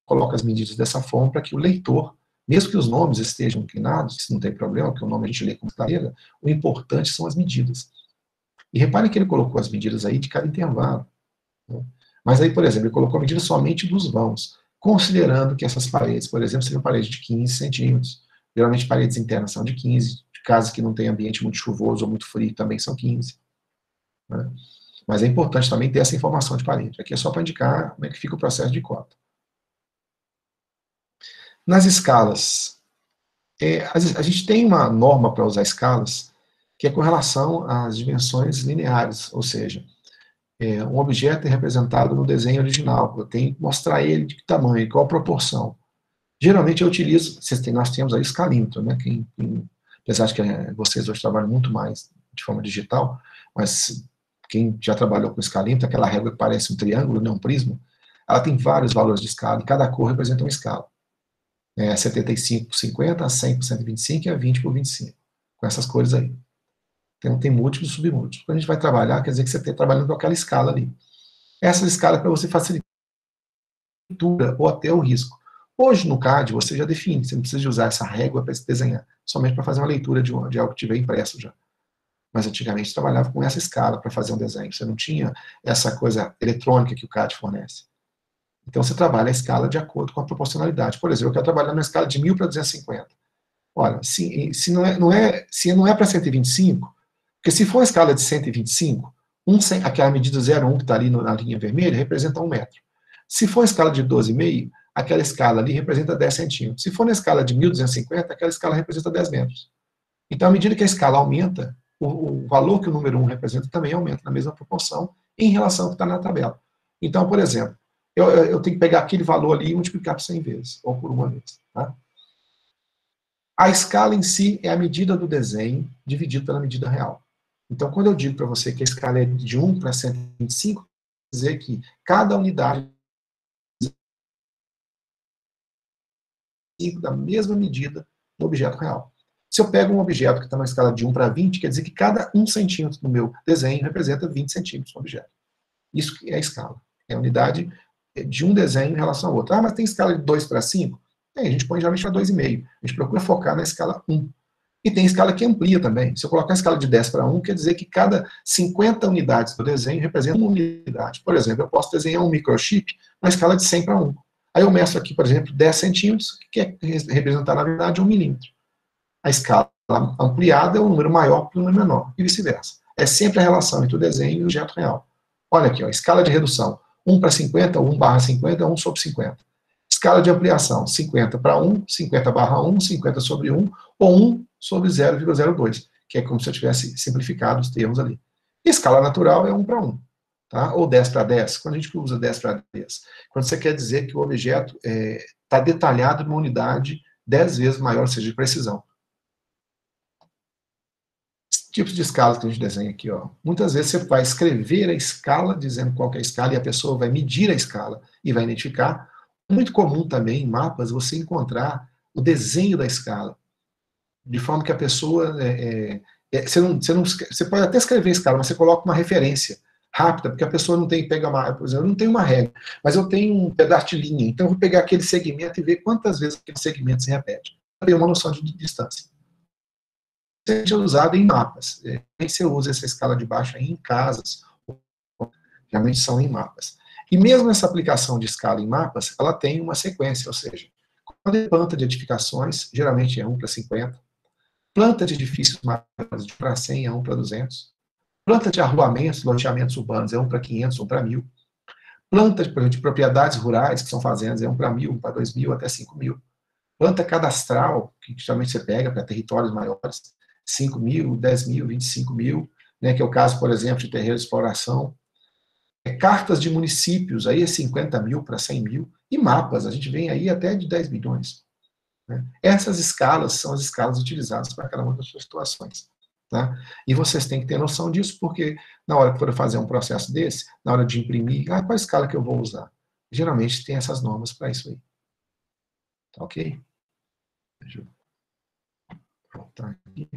S1: coloco as medidas dessa forma para que o leitor, mesmo que os nomes estejam inclinados, isso não tem problema, porque o nome a gente lê como clareza, o importante são as medidas. E reparem que ele colocou as medidas aí de cada intervalo. Né? Mas aí, por exemplo, ele colocou a medida somente dos vãos, considerando que essas paredes, por exemplo, seriam paredes de 15 centímetros. Geralmente paredes internas são de 15, casas que não tem ambiente muito chuvoso ou muito frio também são 15. Né? Mas é importante também ter essa informação de parede. Aqui é só para indicar como é que fica o processo de cota. Nas escalas, a gente tem uma norma para usar escalas, que é com relação às dimensões lineares, ou seja, um objeto é representado no desenho original, eu tenho que mostrar ele de que tamanho, qual a proporção. Geralmente eu utilizo, nós temos aí escalímetro, né, apesar de que vocês hoje trabalham muito mais de forma digital, mas quem já trabalhou com escalímetro, aquela régua que parece um triângulo, não um prisma, ela tem vários valores de escala, e cada cor representa uma escala. 75 por 50, 100 por 125 e a 20 por 25, com essas cores aí. Então tem múltiplos e submúltiplos. Quando a gente vai trabalhar, quer dizer que você está trabalhando com aquela escala ali. Essa escala é para você facilitar a leitura ou até o risco. Hoje no CAD você já define, você não precisa de usar essa régua para desenhar, somente para fazer uma leitura de algo que tiver impresso já. Mas antigamente você trabalhava com essa escala para fazer um desenho, você não tinha essa coisa eletrônica que o CAD fornece. Então você trabalha a escala de acordo com a proporcionalidade. Por exemplo, eu quero trabalhar numa escala de 1000 para 250. Olha, se não é para 125, porque se for uma escala de 125, aquela medida 0,1 que está ali na linha vermelha representa 1 metro. Se for uma escala de 12,5, aquela escala ali representa 10 centímetros. Se for na escala de 1250, aquela escala representa 10 metros. Então, à medida que a escala aumenta, o valor que o número 1 representa também aumenta na mesma proporção em relação ao que está na tabela. Então, por exemplo, eu tenho que pegar aquele valor ali e multiplicar por 100 vezes, ou por uma vez. Tá? A escala em si é a medida do desenho dividido pela medida real. Então, quando eu digo para você que a escala é de 1 para 125, quer dizer que cada unidade da mesma medida do objeto real. Se eu pego um objeto que está na escala de 1 para 20, quer dizer que cada 1 centímetro do meu desenho representa 20 centímetros do objeto. Isso é a escala. É a unidade de um desenho em relação ao outro. Ah, mas tem escala de 2 para 5? A gente põe geralmente para 2,5. A gente procura focar na escala 1. E tem escala que amplia também. Se eu colocar a escala de 10 para 1, quer dizer que cada 50 unidades do desenho representa uma unidade. Por exemplo, eu posso desenhar um microchip na escala de 100 para 1. Aí eu meço aqui, por exemplo, 10 centímetros, que quer representar, na verdade, 1 milímetro. A escala ampliada é um número maior que o número menor, e vice-versa. É sempre a relação entre o desenho e o objeto real. Olha aqui, ó, escala de redução. 1 para 50, 1 barra 50, 1 sobre 50. Escala de ampliação, 50 para 1, 50 barra 1, 50 sobre 1, ou 1 sobre 0,02, que é como se eu tivesse simplificado os termos ali. Escala natural é 1 para 1, tá? Ou 10 para 10. Quando a gente usa 10 para 10? Quando você quer dizer que o objeto está detalhado numa unidade 10 vezes maior, ou seja, de precisão. Tipos de escalas que a gente desenha aqui, ó. Muitas vezes você vai escrever a escala, dizendo qual que é a escala, e a pessoa vai medir a escala e vai identificar. Muito comum também em mapas você encontrar o desenho da escala, de forma que a pessoa... você pode até escrever a escala, mas você coloca uma referência rápida, porque a pessoa não tem, por exemplo, eu não tenho uma regra, mas eu tenho um pedaço de linha, então eu vou pegar aquele segmento e ver quantas vezes aquele segmento se repete. Para ter uma noção de distância. Seja usado em mapas. Você usa essa escala de baixo em casas, realmente são em mapas. E mesmo essa aplicação de escala em mapas, ela tem uma sequência, ou seja, quando é planta de edificações, geralmente é 1 para 50, planta de edifícios maiores de 1 para 100 é 1 para 200, planta de arruamentos, loteamentos urbanos é 1 para 500, 1 para 1000, planta, por exemplo, de propriedades rurais, que são fazendas, é 1 para 1000, 1 para 2000, até 5000. Planta cadastral, que geralmente você pega para territórios maiores, 5.000, 10.000, 25.000, né, que é o caso, por exemplo, de terreiro de exploração. Cartas de municípios, aí é 50.000 para 100.000, e mapas, a gente vem aí até de 10 milhões. Né? Essas escalas são as escalas utilizadas para cada uma das suas situações. Tá? E vocês têm que ter noção disso, porque na hora que for fazer um processo desse, na hora de imprimir, qual a escala que eu vou usar? Geralmente tem essas normas para isso aí. Tá ok? Deixa eu voltar aqui.